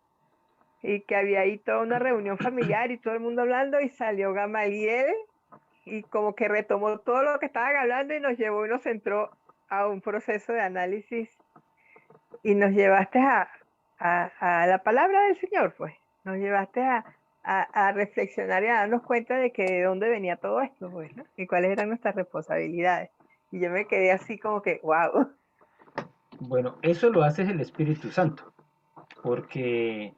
y que había ahí toda una reunión familiar y todo el mundo hablando y salió Gamaliel y como que retomó todo lo que estaban hablando y nos llevó y nos centró a un proceso de análisis y nos llevaste a la palabra del Señor, pues. Nos llevaste a reflexionar y a darnos cuenta de que de dónde venía todo esto, pues, ¿no? Y cuáles eran nuestras responsabilidades. Y yo me quedé así como que, wow. bueno, eso lo hace el Espíritu Santo, porque,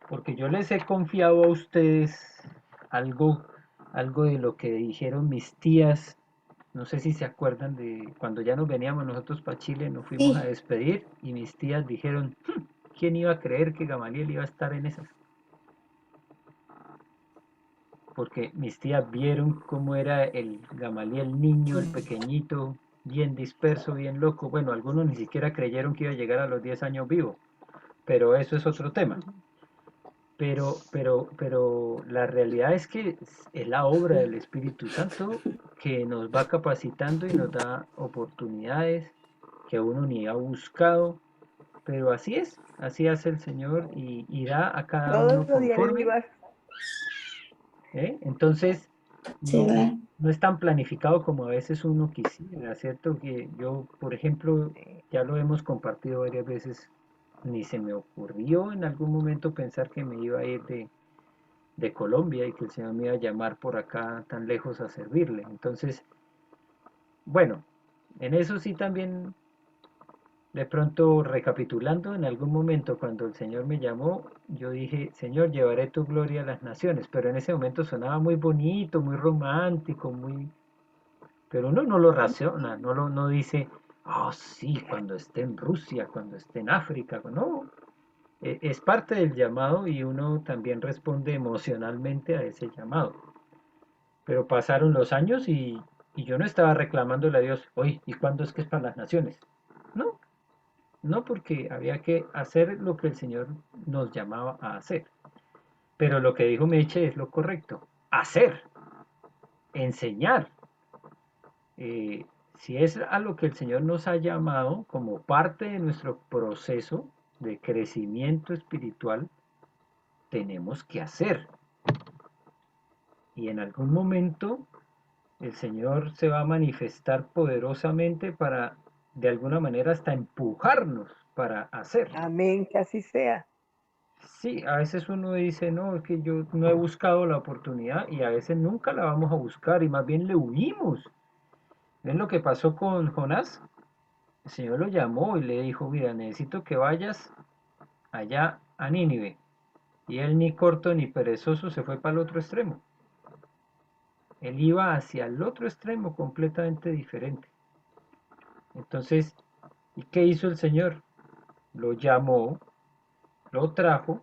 porque yo les he confiado a ustedes algo, algo de lo que dijeron mis tías. No sé si se acuerdan de cuando ya nos veníamos nosotros para Chile, nos fuimos a Sí, despedir y mis tías dijeron, ¿quién iba a creer que Gamaliel iba a estar en esas? Porque mis tías vieron cómo era el Gamaliel niño, el pequeñito, bien disperso, bien loco. Bueno, algunos ni siquiera creyeron que iba a llegar a los 10 años vivo, pero eso es otro tema. Pero la realidad es que es la obra del Espíritu Santo que nos va capacitando y nos da oportunidades que uno ni ha buscado, pero así hace el Señor y da a cada Todos uno los días le digo, conforme, ¿eh? Entonces, se no, va. no es tan planificado como a veces uno quisiera, ¿cierto? Que yo, por ejemplo, ya lo hemos compartido varias veces, ni se me ocurrió en algún momento pensar que me iba a ir de Colombia y que el Señor me iba a llamar por acá tan lejos a servirle. Entonces, bueno, en eso sí también, de pronto recapitulando, en algún momento cuando el Señor me llamó, yo dije, Señor, llevaré tu gloria a las naciones, pero en ese momento sonaba muy bonito, muy romántico, muy... Pero uno no lo raciona, no dice, oh sí, cuando esté en Rusia, cuando esté en África, no, es parte del llamado y uno también responde emocionalmente a ese llamado. Pero pasaron los años y yo no estaba reclamándole a Dios, oye, ¿y cuándo es que es para las naciones? No, no porque había que hacer lo que el Señor nos llamaba a hacer. Pero lo que dijo Meche es lo correcto, hacer, enseñar. Eh, si es a lo que el Señor nos ha llamado como parte de nuestro proceso de crecimiento espiritual, tenemos que hacer. Y en algún momento el Señor se va a manifestar poderosamente para, de alguna manera, hasta empujarnos para hacer. amén, que así sea. Sí, a veces uno dice, no, es que yo no he buscado la oportunidad y a veces nunca la vamos a buscar y más bien le huimos. ¿Ven lo que pasó con Jonás? El Señor lo llamó y le dijo, mira, necesito que vayas allá a Nínive. Y él ni corto ni perezoso se fue para el otro extremo. Él iba hacia el otro extremo completamente diferente. Entonces, ¿y qué hizo el Señor? Lo llamó, lo trajo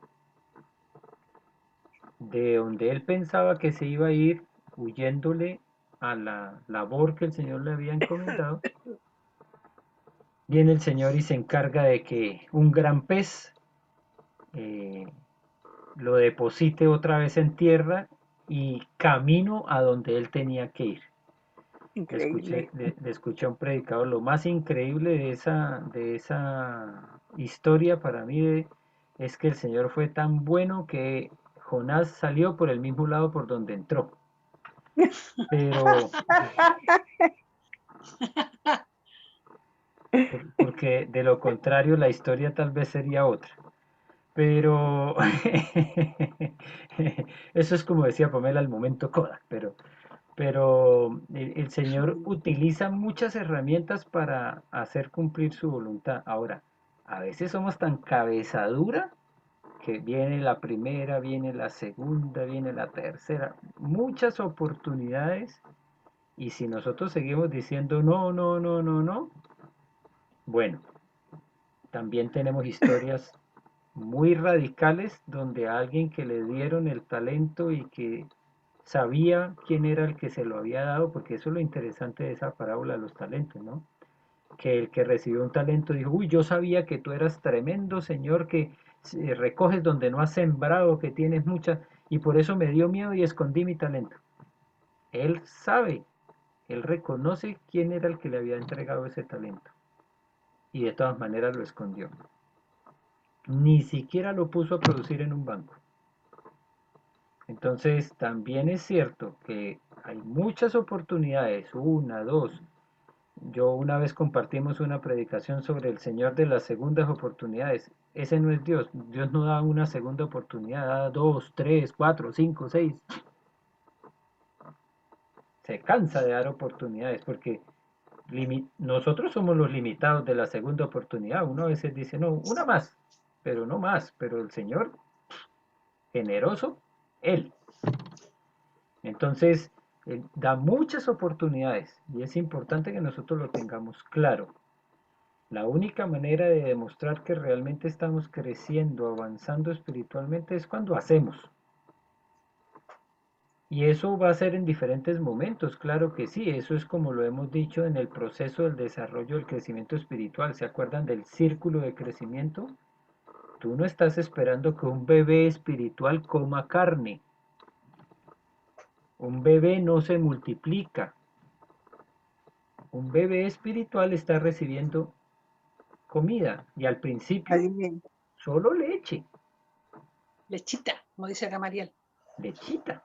de donde él pensaba que se iba a ir, huyéndole a la labor que el Señor le había encomendado. Viene el Señor y se encarga de que un gran pez eh, lo deposite otra vez en tierra y camino a donde él tenía que ir. Increíble. Le escuché a un predicador, lo más increíble de esa historia para mí es que el Señor fue tan bueno que Jonás salió por el mismo lado por donde entró. Pero, porque de lo contrario la historia tal vez sería otra. Pero eso es como decía Pamela al momento Kodak, pero el Señor utiliza muchas herramientas para hacer cumplir su voluntad. Ahora, a veces somos tan cabezadura que viene la primera, viene la segunda, viene la tercera, muchas oportunidades y si nosotros seguimos diciendo no, no, no, bueno, también tenemos historias muy radicales, donde a alguien que le dieron el talento y que sabía quién era el que se lo había dado, porque eso es lo interesante de esa parábola de los talentos, ¿no? Que el que recibió un talento dijo, uy, yo sabía que tú eras tremendo, Señor, que recoges donde no has sembrado, que tienes mucha, y por eso me dio miedo y escondí mi talento. Él sabe, él reconoce quién era el que le había entregado ese talento, y de todas maneras lo escondió. Ni siquiera lo puso a producir en un banco. Entonces, también es cierto que hay muchas oportunidades, una, dos. Yo una vez compartimos una predicación sobre el Señor de las segundas oportunidades. Ese no es Dios. Dios no da una segunda oportunidad, da dos, tres, cuatro, cinco, seis. Se cansa de dar oportunidades porque nosotros somos los limitados de la segunda oportunidad. Uno a veces dice, no, una más, pero no más. Pero el Señor, generoso, Él. Entonces, da muchas oportunidades y es importante que nosotros lo tengamos claro. La única manera de demostrar que realmente estamos creciendo, avanzando espiritualmente es cuando hacemos. Y eso va a ser en diferentes momentos, claro que sí, eso es como lo hemos dicho en el proceso del desarrollo del crecimiento espiritual. ¿Se acuerdan del círculo de crecimiento? Tú no estás esperando que un bebé espiritual coma carne. Un bebé no se multiplica. Un bebé espiritual está recibiendo comida y al principio Alimento. solo leche, Lechita, como dice acá Mariel. lechita,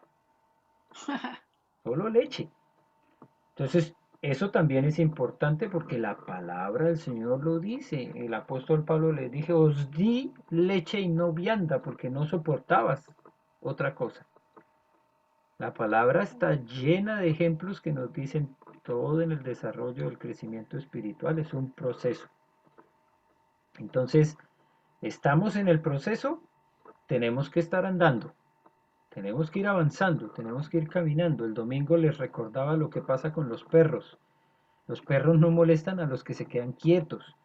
solo leche. Entonces, eso también es importante porque la palabra del Señor lo dice. El apóstol Pablo les dije, os di leche y no vianda porque no soportabas otra cosa. La palabra está llena de ejemplos que nos dicen todo en el desarrollo del crecimiento espiritual. Es un proceso. Entonces, estamos en el proceso, tenemos que estar andando. Tenemos que ir avanzando, tenemos que ir caminando. El domingo les recordaba lo que pasa con los perros. Los perros no molestan a los que se quedan quietos.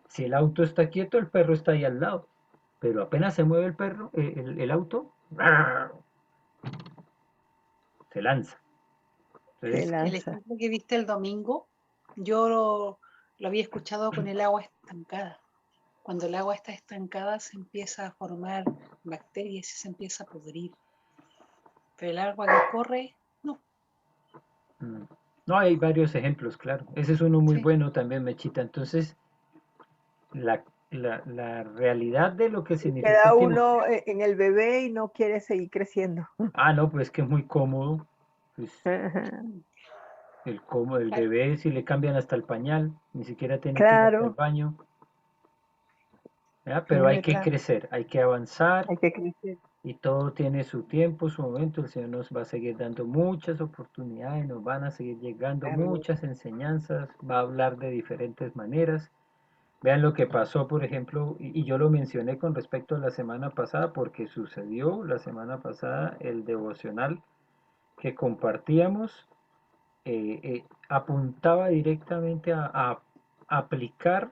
Si el auto está quieto, el perro está ahí al lado. Pero apenas se mueve el perro, el auto, se lanza. Se Entonces, El lanza. ejemplo que viste el domingo, yo lo había escuchado con el agua estancada. Cuando el agua está estancada se empieza a formar bacterias y se empieza a pudrir. Pero el agua que corre, no. no, hay varios ejemplos, claro. Ese es uno muy Sí. bueno también, Mechita. Entonces, la realidad de lo que significó Queda uno en el bebé y no quiere seguir creciendo. Ah, no, pues que es muy cómodo. Pues el bebé, si le cambian hasta el pañal, ni siquiera tiene que ir hasta el Claro, baño. ¿Verdad? es Pero hay que verdad. crecer, hay que avanzar Hay que crecer. y todo tiene su tiempo, su momento. El Señor nos va a seguir dando muchas oportunidades, nos van a seguir llegando Amén. muchas enseñanzas, va a hablar de diferentes maneras. Vean lo que pasó, por ejemplo, y yo lo mencioné con respecto a la semana pasada, porque sucedió la semana pasada el devocional que compartíamos, apuntaba directamente a aplicar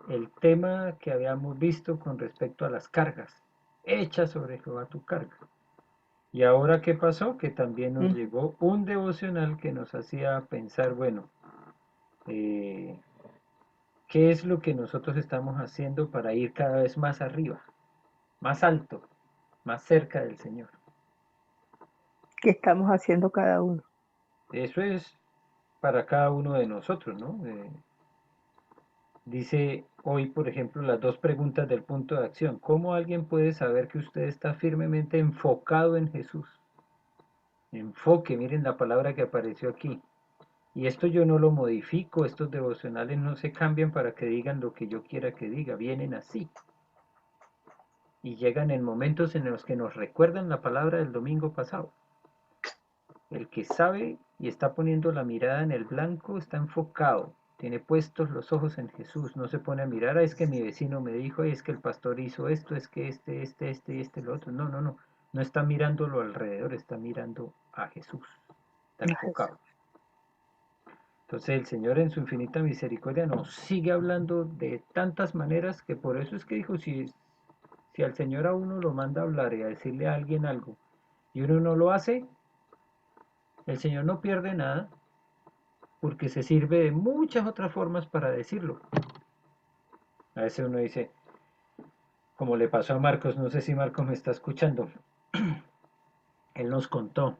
el tema que habíamos visto con respecto a las cargas. Echa sobre Jehová tu carga. Y ahora, ¿qué pasó? Que también nos llegó un devocional que nos hacía pensar, bueno, eh, ¿qué es lo que nosotros estamos haciendo para ir cada vez más arriba, más alto, más cerca del Señor? ¿Qué estamos haciendo cada uno? Eso es para cada uno de nosotros, ¿no? Dice hoy, por ejemplo, las dos preguntas del punto de acción. ¿Cómo alguien puede saber que usted está firmemente enfocado en Jesús? Enfoque, miren la palabra que apareció aquí. Y esto yo no lo modifico, estos devocionales no se cambian para que digan lo que yo quiera que diga, vienen así. Y llegan en momentos en los que nos recuerdan la palabra del domingo pasado. El que sabe y está poniendo la mirada en el blanco está enfocado, tiene puestos los ojos en Jesús, no se pone a mirar, es que mi vecino me dijo, es que el pastor hizo esto, es que este, lo otro. No, no, no, no está mirándolo alrededor, está mirando a Jesús, está enfocado. Entonces el Señor en su infinita misericordia nos sigue hablando de tantas maneras que por eso es que dijo, si Si al Señor a uno lo manda a hablar y a decirle a alguien algo, y uno no lo hace, el Señor no pierde nada, porque se sirve de muchas otras formas para decirlo. A veces uno dice, como le pasó a Marcos, no sé si Marcos me está escuchando, él nos contó,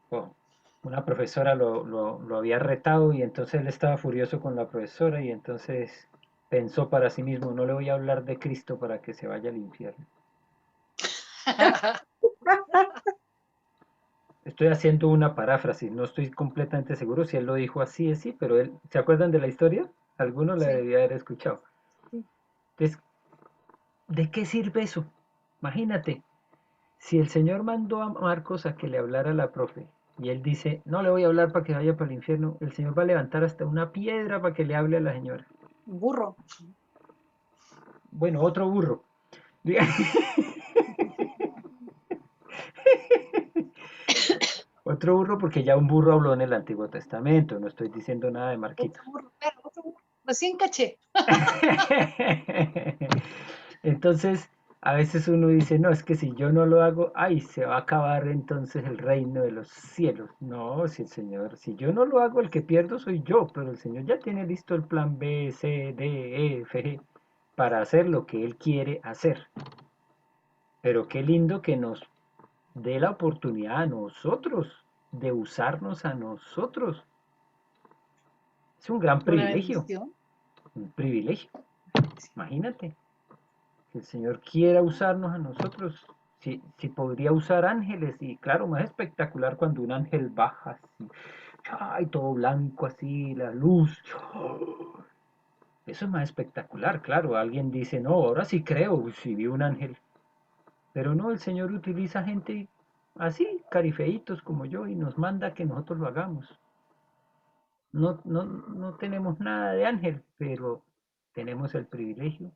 oh, una profesora lo había retado y entonces él estaba furioso con la profesora y entonces pensó para sí mismo, no le voy a hablar de Cristo para que se vaya al infierno. Estoy haciendo una paráfrasis, no estoy completamente seguro si él lo dijo así, es sí, pero él, ¿se acuerdan de la historia? Alguno la Sí. debía haber escuchado. Sí. Entonces, ¿de qué sirve eso? Imagínate, si el Señor mandó a Marcos a que le hablara a la profe y él dice, no le voy a hablar para que vaya para el infierno, el Señor va a levantar hasta una piedra para que le hable a la señora. Burro. Bueno, otro burro. Otro burro porque ya un burro habló en el Antiguo Testamento, no estoy diciendo nada de Marquitos. Otro burro, claro, otro burro. Recién caché. Entonces, a veces uno dice, no, es que si yo no lo hago, ay, se va a acabar entonces el reino de los cielos. No, si el Señor, si yo no lo hago, el que pierdo soy yo, pero el Señor ya tiene listo el plan B, C, D, E, F, G, para hacer lo que Él quiere hacer. Pero qué lindo que nos dé la oportunidad a nosotros de usarnos a nosotros. Es un gran Una privilegio, bendición. un privilegio. Imagínate. Que el Señor quiera usarnos a nosotros, si podría usar ángeles, y claro, más espectacular cuando un ángel baja así, ay, todo blanco así, la luz, eso es más espectacular, claro, alguien dice, no, ahora sí creo, si vi un ángel, pero no, el Señor utiliza gente así, carifeitos como yo, y nos manda que nosotros lo hagamos. No tenemos nada de ángel, pero tenemos el privilegio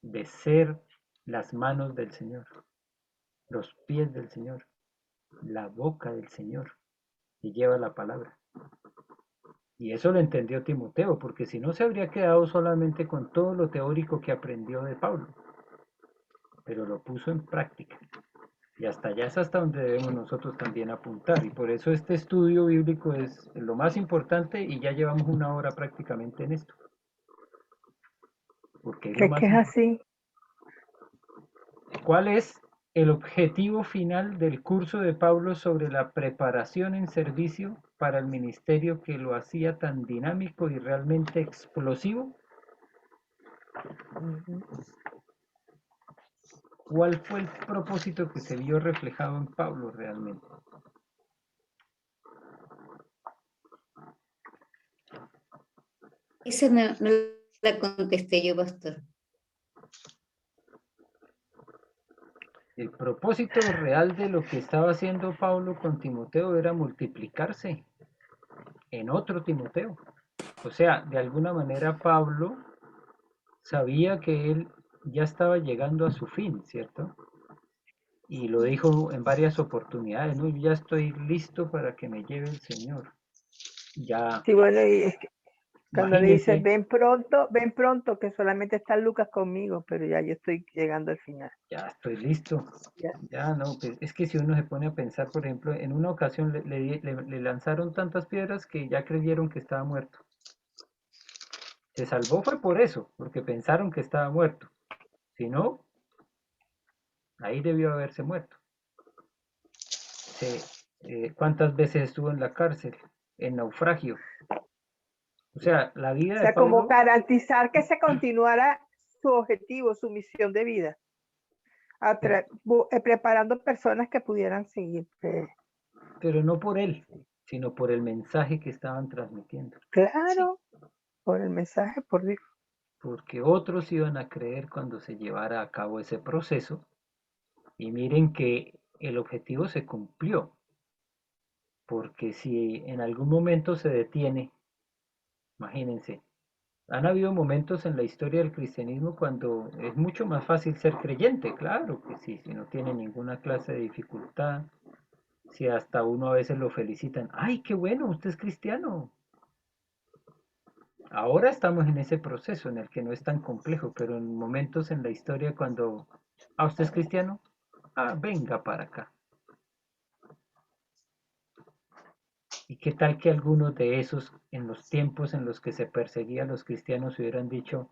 de ser las manos del Señor, los pies del Señor, la boca del Señor, que lleva la palabra. Y eso lo entendió Timoteo, porque si no se habría quedado solamente con todo lo teórico que aprendió de Pablo, pero lo puso en práctica. Y hasta allá es hasta donde debemos nosotros también apuntar. Y por eso este estudio bíblico es lo más importante y ya llevamos una hora prácticamente en esto. Porque es lo Que más es importante. así. ¿Cuál es el objetivo final del curso de Pablo sobre la preparación en servicio para el ministerio que lo hacía tan dinámico y realmente explosivo? Ujú. ¿Cuál fue el propósito que se vio reflejado en Pablo realmente? Esa no la contesté yo, pastor. El propósito real de lo que estaba haciendo Pablo con Timoteo era multiplicarse en otro Timoteo. O sea, de alguna manera Pablo sabía que él ya estaba llegando a su fin, ¿cierto? Y lo dijo en varias oportunidades, ¿no? Yo ya estoy listo para que me lleve el Señor. Ya, Sí, bueno, y es que cuando le dice, imagínense, ven pronto, que solamente está Lucas conmigo, pero ya yo estoy llegando al final. ya estoy listo. Ya. Ya, no, pues es que si uno se pone a pensar, por ejemplo, en una ocasión le lanzaron tantas piedras que ya creyeron que estaba muerto. Se salvó fue por eso, porque pensaron que estaba muerto. Si no, ahí debió haberse muerto. ¿Cuántas veces estuvo en la cárcel? En naufragio. O sea, la O vida de sea, como Pablo, garantizar que se continuara su objetivo, su misión de vida, pero, preparando personas que pudieran seguir. pero no por él, sino por el mensaje que estaban transmitiendo. Sí. Claro, por el mensaje, por Dios. Porque otros iban a creer cuando se llevara a cabo ese proceso. Y miren que el objetivo se cumplió. Porque si en algún momento se detiene, imagínense, han habido momentos en la historia del cristianismo cuando es mucho más fácil ser creyente, claro que sí, si no tiene ninguna clase de dificultad, si hasta uno a veces lo felicitan, ¡ay, qué bueno, usted es cristiano! Ahora estamos en ese proceso en el que no es tan complejo, pero en momentos en la historia cuando ¿Ah, usted es cristiano? Ah, venga para acá. ¿Y qué tal que algunos de esos, en los tiempos en los que se perseguía a los cristianos, hubieran dicho,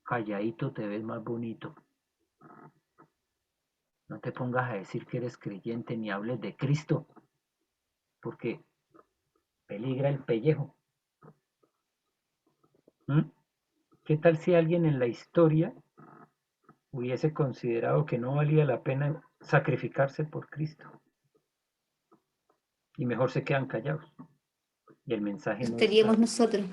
calladito te ves más bonito? No te pongas a decir que eres creyente ni hables de Cristo, porque peligra el pellejo. ¿Mm? ¿Qué tal si alguien en la historia hubiese considerado que no valía la pena sacrificarse por Cristo? Y mejor se quedan callados. Y el mensaje no Seríamos está. nosotros.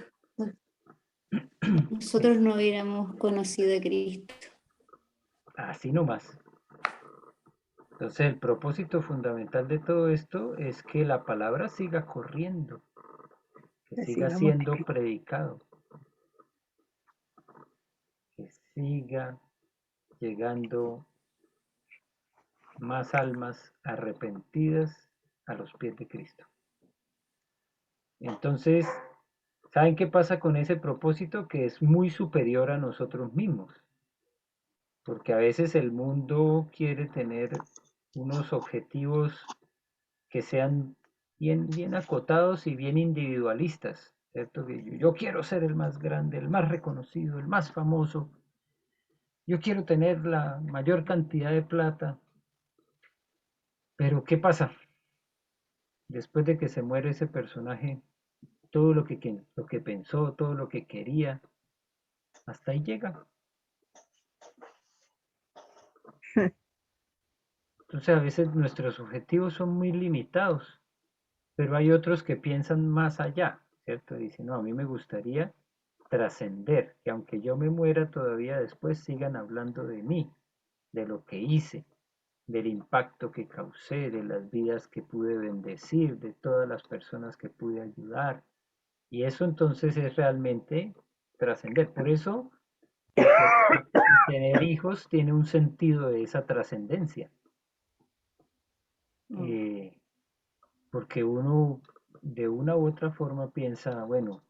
Nosotros no hubiéramos conocido a Cristo. Así nomás. Entonces el propósito fundamental de todo esto es que la palabra siga corriendo, que Que siga siga siendo multiplicando. predicado, que siga llegando más almas arrepentidas a los pies de Cristo. Entonces, ¿saben qué pasa con ese propósito? Que es muy superior a nosotros mismos, porque a veces el mundo quiere tener unos objetivos que sean bien acotados y bien individualistas, ¿cierto? Que yo quiero ser el más grande, el más reconocido, el más famoso, yo quiero tener la mayor cantidad de plata, pero ¿qué pasa? Después de que se muere ese personaje, todo lo que pensó, todo lo que quería, hasta ahí llega. Entonces a veces nuestros objetivos son muy limitados, pero hay otros que piensan más allá, ¿cierto? Dicen, no, a mí me gustaría trascender, que aunque yo me muera todavía después sigan hablando de mí, de lo que hice, del impacto que causé, de las vidas que pude bendecir, de todas las personas que pude ayudar. Y eso entonces es realmente trascender. Por eso el tener hijos tiene un sentido de esa trascendencia. Mm. Eh, Porque uno de una u otra forma piensa, bueno,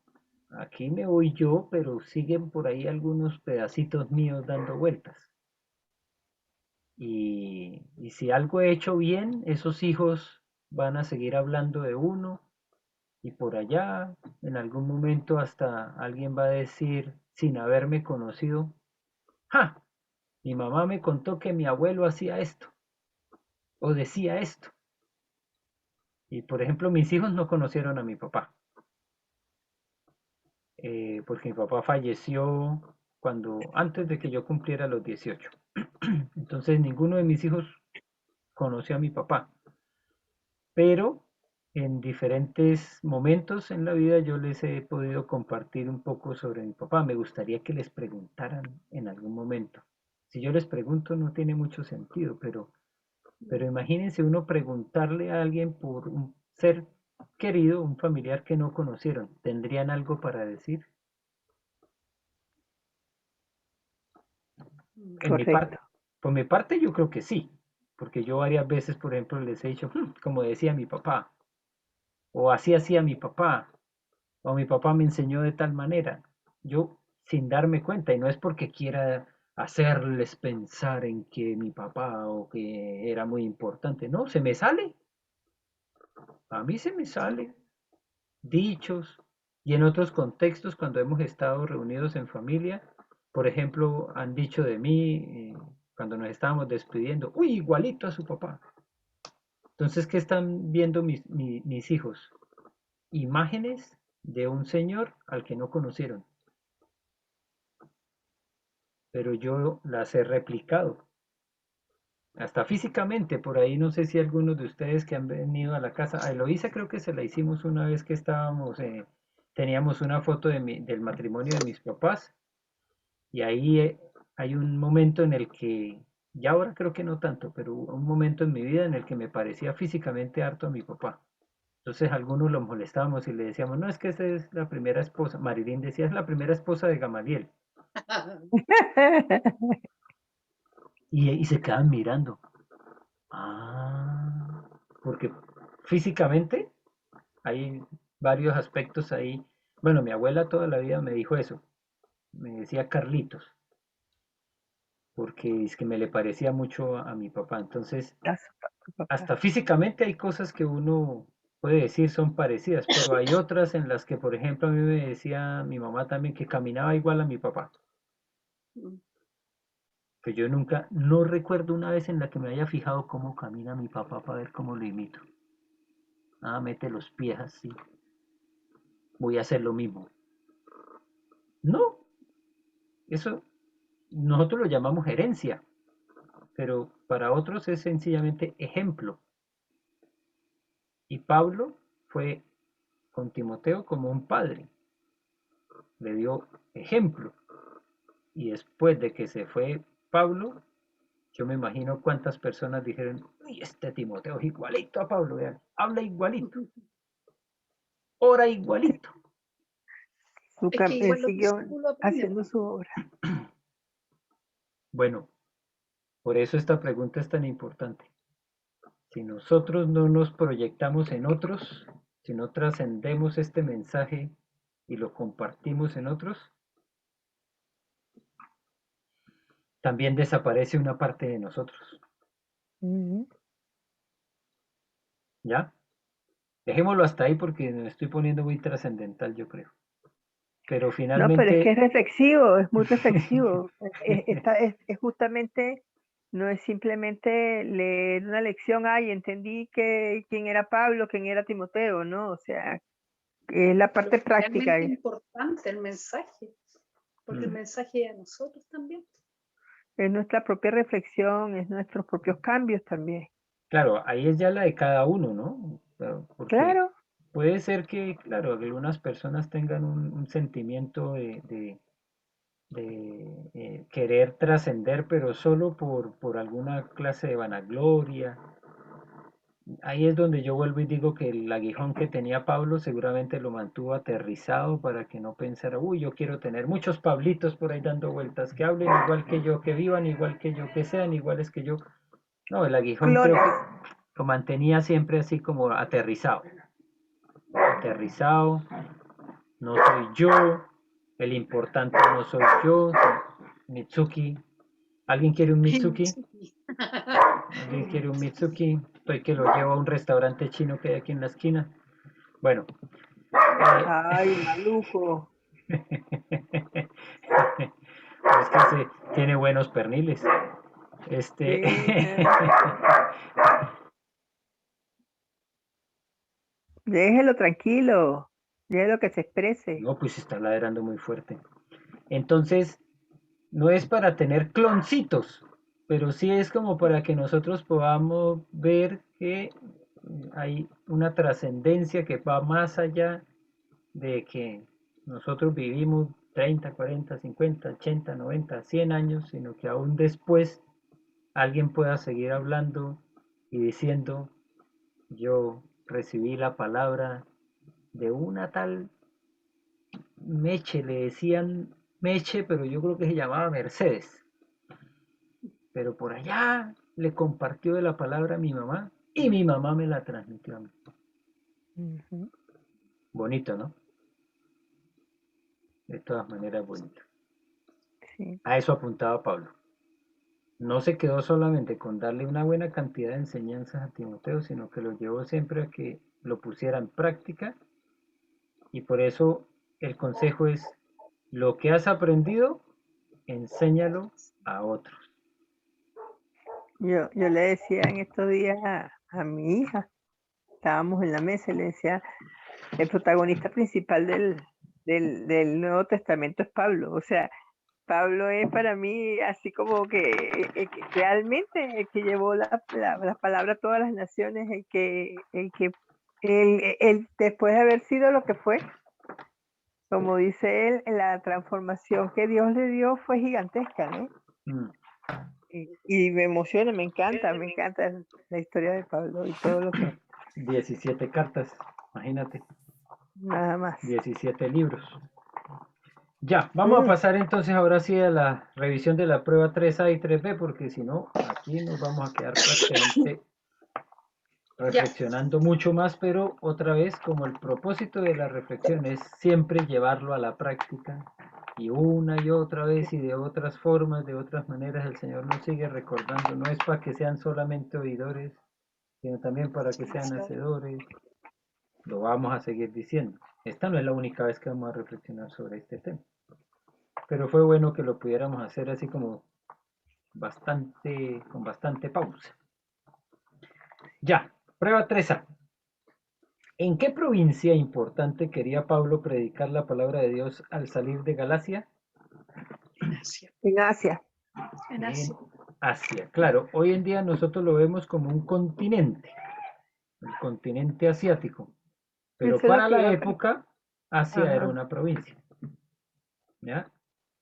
aquí me voy yo, pero siguen por ahí algunos pedacitos míos dando vueltas. Y si algo he hecho bien, esos hijos van a seguir hablando de uno y por allá, en algún momento hasta alguien va a decir, sin haberme conocido, ¡ja! Mi mamá me contó que mi abuelo hacía esto o decía esto. Y por ejemplo, mis hijos no conocieron a mi papá. Porque mi papá falleció antes de que yo cumpliera los 18. Entonces ninguno de mis hijos conoció a mi papá, pero en diferentes momentos en la vida yo les he podido compartir un poco sobre mi papá. Me gustaría que les preguntaran en algún momento. Si yo les pregunto no tiene mucho sentido, pero imagínense uno preguntarle a alguien por un ser querido, un familiar que no conocieron. ¿Tendrían algo para decir? En mi parte, Correcto. por mi parte yo creo que sí, porque yo varias veces, por ejemplo, les he dicho, como decía mi papá, o así hacía mi papá, o mi papá me enseñó de tal manera. Yo sin darme cuenta, y no es porque quiera hacerles pensar en que mi papá o que era muy importante, no, se me sale, a mí se me sale, dichos, y en otros contextos, cuando hemos estado reunidos en familia, por ejemplo, han dicho de mí, cuando nos estábamos despidiendo, uy, igualito a su papá. Entonces, ¿qué están viendo mis hijos? Imágenes de un señor al que no conocieron, pero yo las he replicado, hasta físicamente, por ahí no sé si algunos de ustedes que han venido a la casa, a Eloísa creo que se la hicimos una vez que estábamos, teníamos una foto del matrimonio de mis papás. Y ahí hay un momento en el que, ya ahora creo que no tanto, pero hubo un momento en mi vida en el que me parecía físicamente harto a mi papá. Entonces algunos lo molestábamos y le decíamos, no, es que esa es la primera esposa. Marilyn decía, es la primera esposa de Gamaliel. Y se quedaban mirando. Ah, porque físicamente hay varios aspectos ahí. Bueno, mi abuela toda la vida me dijo eso. Me decía Carlitos. porque es que me le parecía mucho a mi papá. Entonces, A tu papá. hasta físicamente hay cosas que uno puede decir son parecidas, pero hay otras en las que, por ejemplo, a mí me decía mi mamá también que caminaba igual a mi papá. Mm. Que yo nunca, no recuerdo una vez en la que me haya fijado cómo camina mi papá para ver cómo lo imito. Ah, mete los pies así. Voy a hacer lo mismo. No, eso nosotros lo llamamos herencia, pero para otros es sencillamente ejemplo. Y Pablo fue con Timoteo como un padre, le dio ejemplo. Y después de que se fue Pablo, yo me imagino cuántas personas dijeron, uy, este Timoteo es igualito a Pablo, vean, habla igualito, ora igualito. Es que Él igual los siguió discípulos aprenden. haciendo su obra. Bueno, por eso esta pregunta es tan importante. Si nosotros no nos proyectamos en otros, si no trascendemos este mensaje y lo compartimos en otros, también desaparece una parte de nosotros. Ujú. ¿Ya? Dejémoslo hasta ahí porque me estoy poniendo muy trascendental, yo creo. Pero No, pero es que finalmente, es reflexivo, es muy reflexivo. Es justamente, no es simplemente leer una lección, ay, entendí que quién era Pablo, quién era Timoteo, ¿no? O sea, es la Lo parte que práctica. realmente importante el mensaje, porque el mm, mensaje es a nosotros también. Es nuestra propia reflexión, es nuestros propios cambios también. claro, ahí es ya la de cada uno, ¿no? Claro, porque Claro, puede ser que, claro, algunas personas tengan un sentimiento querer trascender, pero solo por alguna clase de vanagloria. Ahí es donde yo vuelvo y digo que el aguijón que tenía Pablo seguramente lo mantuvo aterrizado para que no pensara, uy, yo quiero tener muchos Pablitos por ahí dando vueltas, que hablen igual que yo, que vivan igual que yo, que sean iguales que yo. No, el aguijón creo clones. que lo mantenía siempre así como aterrizado. Aterrizado, no soy yo, el importante no soy yo, Mitsuki. ¿Alguien quiere un Mitsuki? ¿Alguien quiere un Mitsuki? Estoy que lo llevo a un restaurante chino que hay aquí en la esquina. Bueno, Ay, maluco. es que tiene buenos perniles. Este, Sí, déjelo tranquilo, déjelo que se exprese. no, pues está ladrando muy fuerte. Entonces, no es para tener cloncitos, pero sí es como para que nosotros podamos ver que hay una trascendencia que va más allá de que nosotros vivimos 30, 40, 50, 80, 90, 100 años, sino que aún después alguien pueda seguir hablando y diciendo, yo recibí la palabra de una tal Meche, le decían Meche, pero yo creo que se llamaba Mercedes. Pero por allá le compartió de la palabra a mi mamá y mi mamá me la transmitió a mí. Ujú, Bonito, ¿no? De todas maneras, bonito. sí. A eso apuntaba Pablo. No se quedó solamente con darle una buena cantidad de enseñanzas a Timoteo, sino que lo llevó siempre a que lo pusiera en práctica. Y por eso el consejo es, lo que has aprendido, enséñalo a otros. Yo le decía en estos días a mi hija, estábamos en la mesa y le decía, el protagonista principal del Nuevo Testamento es Pablo. O sea, Pablo es para mí así como que realmente el que llevó la palabra a todas las naciones, él, después de haber sido lo que fue, como dice él, la transformación que Dios le dio fue gigantesca, ¿no? Mm, Y me emociona, me encanta la historia de Pablo y todo lo que 17 cartas, imagínate, nada más. 17 libros. Ya, vamos a Mm, pasar entonces ahora sí a la revisión de la prueba 3A y 3B, porque si no, aquí nos vamos a quedar prácticamente Ya, reflexionando mucho más, pero otra vez, como el propósito de la reflexión es siempre llevarlo a la práctica, Y una y otra vez y de otras formas, de otras maneras, el Señor nos sigue recordando. No es para que sean solamente oidores, sino también para que sean hacedores. Lo vamos a seguir diciendo. Esta no es la única vez que vamos a reflexionar sobre este tema. Pero fue bueno que lo pudiéramos hacer así como con bastante pausa. Ya, prueba 3A. ¿En qué provincia importante quería Pablo predicar la palabra de Dios al salir de Galacia? En Asia. En Asia. En En Asia. Asia. Claro, hoy en día nosotros lo vemos como un continente, el continente asiático. Pero Eso es lo para que la iba a época, Asia era Ajá. una provincia. ¿Ya?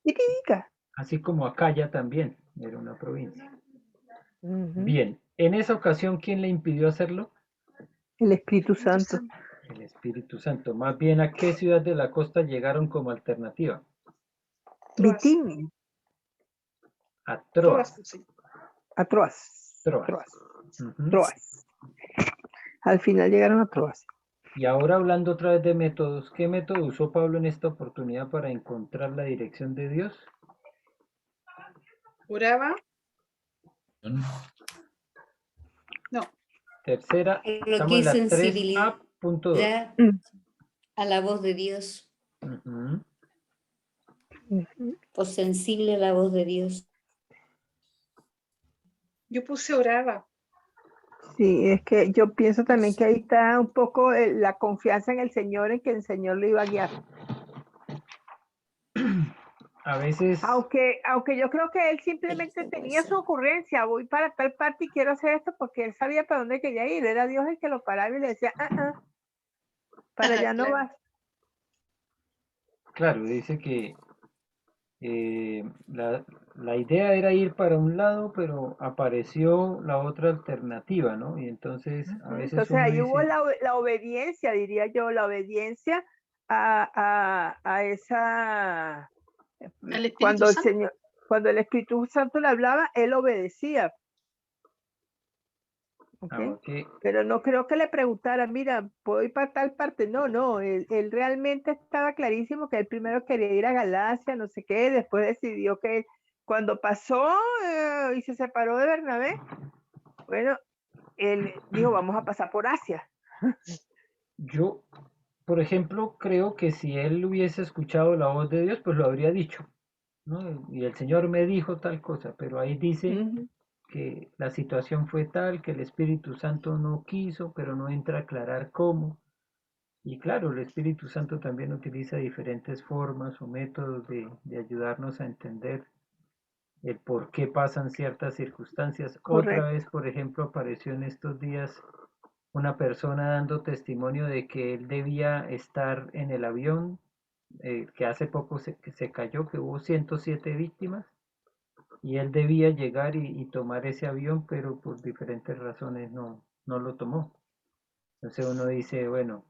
Chiquitica. Así como Acaya también era una provincia. Ujú. Bien, en esa ocasión, ¿quién le impidió hacerlo? El Espíritu Santo. El Espíritu Santo. Más bien, ¿a qué ciudad de la costa llegaron como alternativa? Troas. Bitín. A Troas, Troas. sí. A Troas. Troas. Troas. Ujú. Troas. Al final llegaron a Troas. Y ahora hablando otra vez de métodos, ¿qué método usó Pablo en esta oportunidad para encontrar la dirección de Dios? Oraba. No. Tercera, Lo estamos que en es la sensibilidad 3A.2. a la voz de Dios, Ujú. o sensible a la voz de Dios. Yo puse oraba. Sí, es que yo pienso también que ahí está un poco la confianza en el Señor, en que el Señor lo iba a guiar. A veces, Aunque yo creo que él simplemente tenía su ocurrencia, voy para tal parte y quiero hacer esto porque él sabía para dónde quería ir. Era Dios el que lo paraba y le decía, para allá no Claro. vas. claro, dice que la idea era ir para un lado, pero apareció la otra alternativa, ¿no? Y entonces a veces Entonces uno ahí hubo dice, la obediencia, diría yo, la obediencia a esa... Al Espíritu Santo. Cuando el Espíritu Santo le hablaba, él obedecía. ¿Ok? ok, Pero no creo que le preguntara, mira, ¿puedo ir para tal parte? No, él realmente estaba clarísimo que él primero quería ir a Galacia, no sé qué, después decidió que cuando pasó y se separó de Bernabé, bueno, él dijo, vamos a pasar por Asia. yo, por ejemplo, creo que si él hubiese escuchado la voz de Dios, pues lo habría dicho, ¿no? Y el Señor me dijo tal cosa, pero ahí dice Ujú. que la situación fue tal, que el Espíritu Santo no quiso, pero no entra a aclarar cómo. Y claro, el Espíritu Santo también utiliza diferentes formas o métodos de ayudarnos a entender el por qué pasan ciertas circunstancias. Otra Correcto. vez, por ejemplo, apareció en estos días una persona dando testimonio de que él debía estar en el avión, que hace poco que se cayó, que hubo 107 víctimas, y él debía llegar y tomar ese avión, pero por diferentes razones no lo tomó. Entonces uno dice, bueno,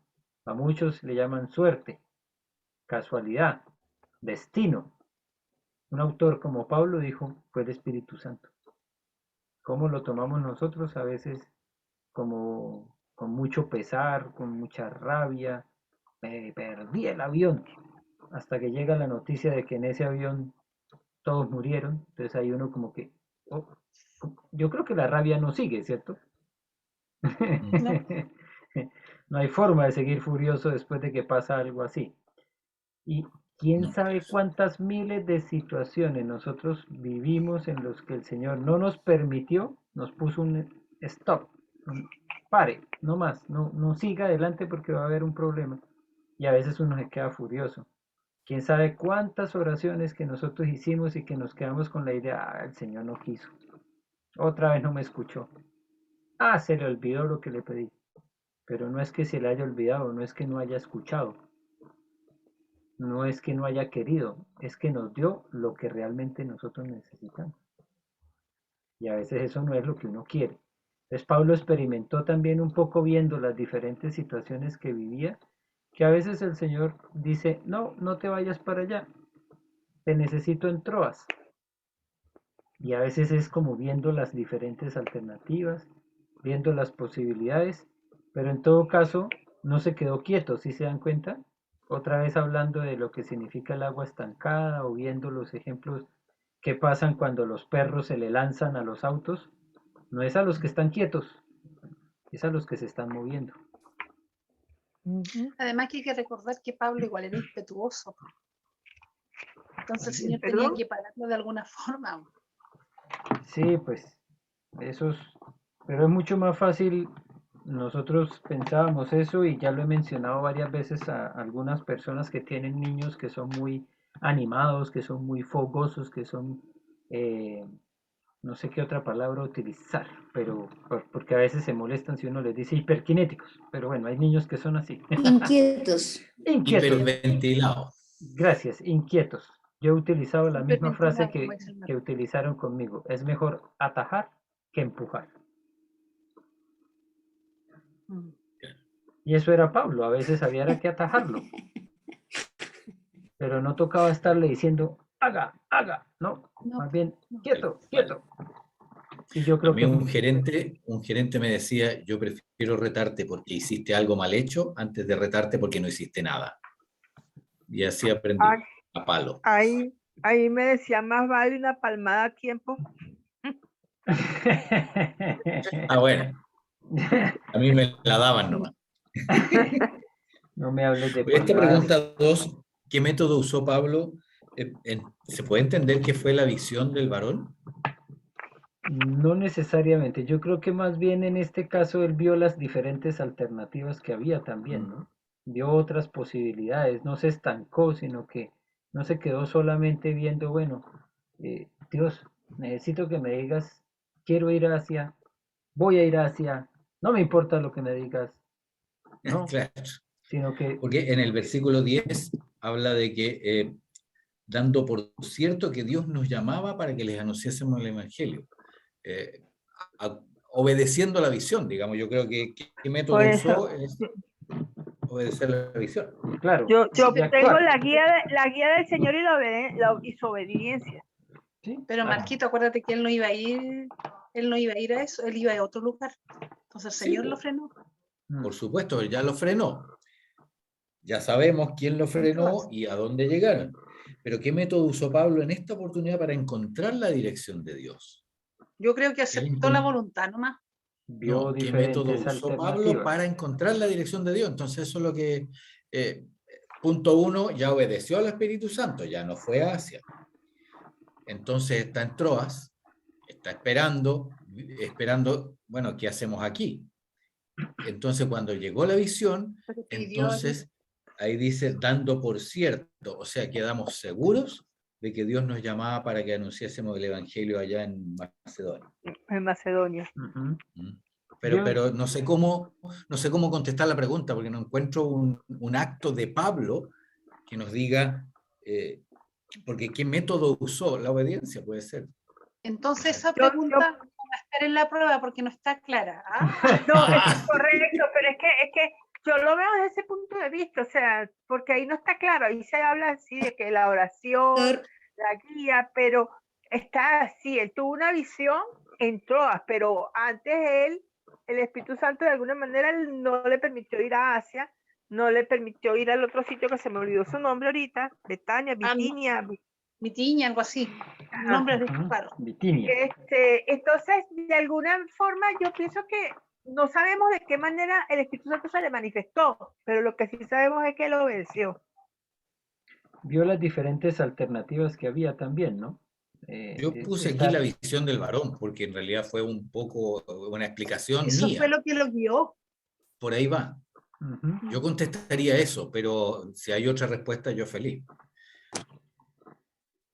a muchos le llaman suerte, casualidad, destino. Un autor como Pablo dijo, fue el Espíritu Santo. ¿Cómo lo tomamos nosotros? A veces como con mucho pesar, con mucha rabia. Me perdí el avión. Hasta que llega la noticia de que en ese avión todos murieron. Entonces hay uno como que, oh, yo creo que la rabia no sigue, ¿cierto? No. No hay forma de seguir furioso después de que pasa algo así. Y quién No. sabe cuántas miles de situaciones nosotros vivimos en los que el Señor no nos permitió, nos puso un stop, un pare, no más, no siga adelante porque va a haber un problema. Y a veces uno se queda furioso. Quién sabe cuántas oraciones que nosotros hicimos y que nos quedamos con la idea, el Señor no quiso. Otra vez no me escuchó. Se le olvidó lo que le pedí. Pero no es que se le haya olvidado, no es que no haya escuchado. No es que no haya querido, es que nos dio lo que realmente nosotros necesitamos. Y a veces eso no es lo que uno quiere. Entonces Pablo experimentó también un poco viendo las diferentes situaciones que vivía, que a veces el Señor dice, no te vayas para allá, te necesito en Troas. Y a veces es como viendo las diferentes alternativas, viendo las posibilidades, pero en todo caso no se quedó quieto, ¿sí se dan cuenta? otra vez hablando de lo que significa el agua estancada o viendo los ejemplos que pasan cuando los perros se le lanzan a los autos, no es a los que están quietos, es a los que se están moviendo. Ujú. Además que hay que recordar que Pablo igual era impetuoso. Entonces el Señor tenía ¿Perdón? que pararlo de alguna forma. Sí, pues eso es, pero es mucho más fácil. Nosotros pensábamos eso y ya lo he mencionado varias veces a algunas personas que tienen niños que son muy animados, que son muy fogosos, que son, eh, no sé qué otra palabra utilizar, pero porque a veces se molestan si uno les dice hiperkinéticos, pero bueno, hay niños que son así. Inquietos. Inquietos, Hiperventilado. gracias, inquietos. Yo he utilizado la misma frase Hiperventilado, como dice el que Marco. utilizaron conmigo. Es mejor atajar que empujar. Mm. Y eso era Pablo, a veces había que atajarlo, pero no tocaba estarle diciendo, haga, haga, no, No, más bien, no. quieto, Vale. quieto. Y yo A creo mí que un gerente me decía, yo prefiero retarte porque hiciste algo mal hecho antes de retarte porque no hiciste nada. Y así aprendí, Ay, a palo. ahí me decía, más vale una palmada a tiempo. Ah, bueno, a mí me la daban nomás. no me hables de Esta palmadas. pregunta 2, ¿qué método usó Pablo? ¿Se puede entender que fue la visión del varón? No necesariamente, yo creo que más bien en este caso él vio las diferentes alternativas que había también, ¿no? Vio otras posibilidades, no se estancó, sino que no se quedó solamente viendo, bueno, Dios, necesito que me digas, quiero ir a Asia, voy a ir a Asia, no me importa lo que me digas, no, Claro, sino que, porque en el versículo 10 habla de que dando por cierto que Dios nos llamaba para que les anunciásemos el Evangelio. Eh, obedeciendo la visión, digamos, yo creo que qué Por método eso, usó es obedecer la visión. claro, yo Sí, y tengo actuar, la guía del Señor y su obediencia. ¿sí? pero Ac- Marquito, acuérdate que él no iba a ir a eso, él iba a otro lugar. Entonces el Sí, Señor lo frenó. por supuesto, ya lo frenó. Ya sabemos quién lo frenó y a dónde llegaron. Pero ¿qué método usó Pablo en esta oportunidad para encontrar la dirección de Dios? Yo creo que Él aceptó la encon- voluntad nomás. Vio no, ¿qué método diferentes usó Pablo alternativas. para encontrar la dirección de Dios? Entonces eso es lo que, punto 1, ya obedeció al Espíritu Santo, ya no fue a Asia. Entonces está en Troas, está esperando, bueno, ¿qué hacemos aquí? Entonces cuando llegó la visión, Pero pidió entonces ahí dice, dando por cierto, o sea, quedamos seguros de que Dios nos llamaba para que anunciásemos el Evangelio allá en Macedonia. En Macedonia. Ujú. Pero, Yo, pero no sé cómo contestar la pregunta, porque no encuentro un acto de Pablo que nos diga, porque ¿qué método usó? La obediencia puede ser. Entonces esa Yo pregunta va a estar en la prueba porque no está clara. ¿Ah? No, es correcto, pero es que yo lo veo desde ese punto de vista, o sea, porque ahí no está claro, ahí se habla así de que la oración, la guía, pero está así, él tuvo una visión en Troas, pero antes el Espíritu Santo de alguna manera él no le permitió ir a Asia, no le permitió ir al otro sitio que se me olvidó su nombre ahorita, Betania, Ah, no, Bitinia, mi tiña, algo así. ajá. Nombres ujú, raros. Bitinia. Entonces, de alguna forma, yo pienso que no sabemos de qué manera el Espíritu Santo se le manifestó, pero lo que sí sabemos es que él obedeció. Vio las diferentes alternativas que había también, ¿no? Yo puse aquí Está, la visión del varón, porque en realidad fue un poco una explicación Eso fue mía. lo que lo guió. Por ahí va. ujú, Yo contestaría eso, pero si hay otra respuesta, yo feliz.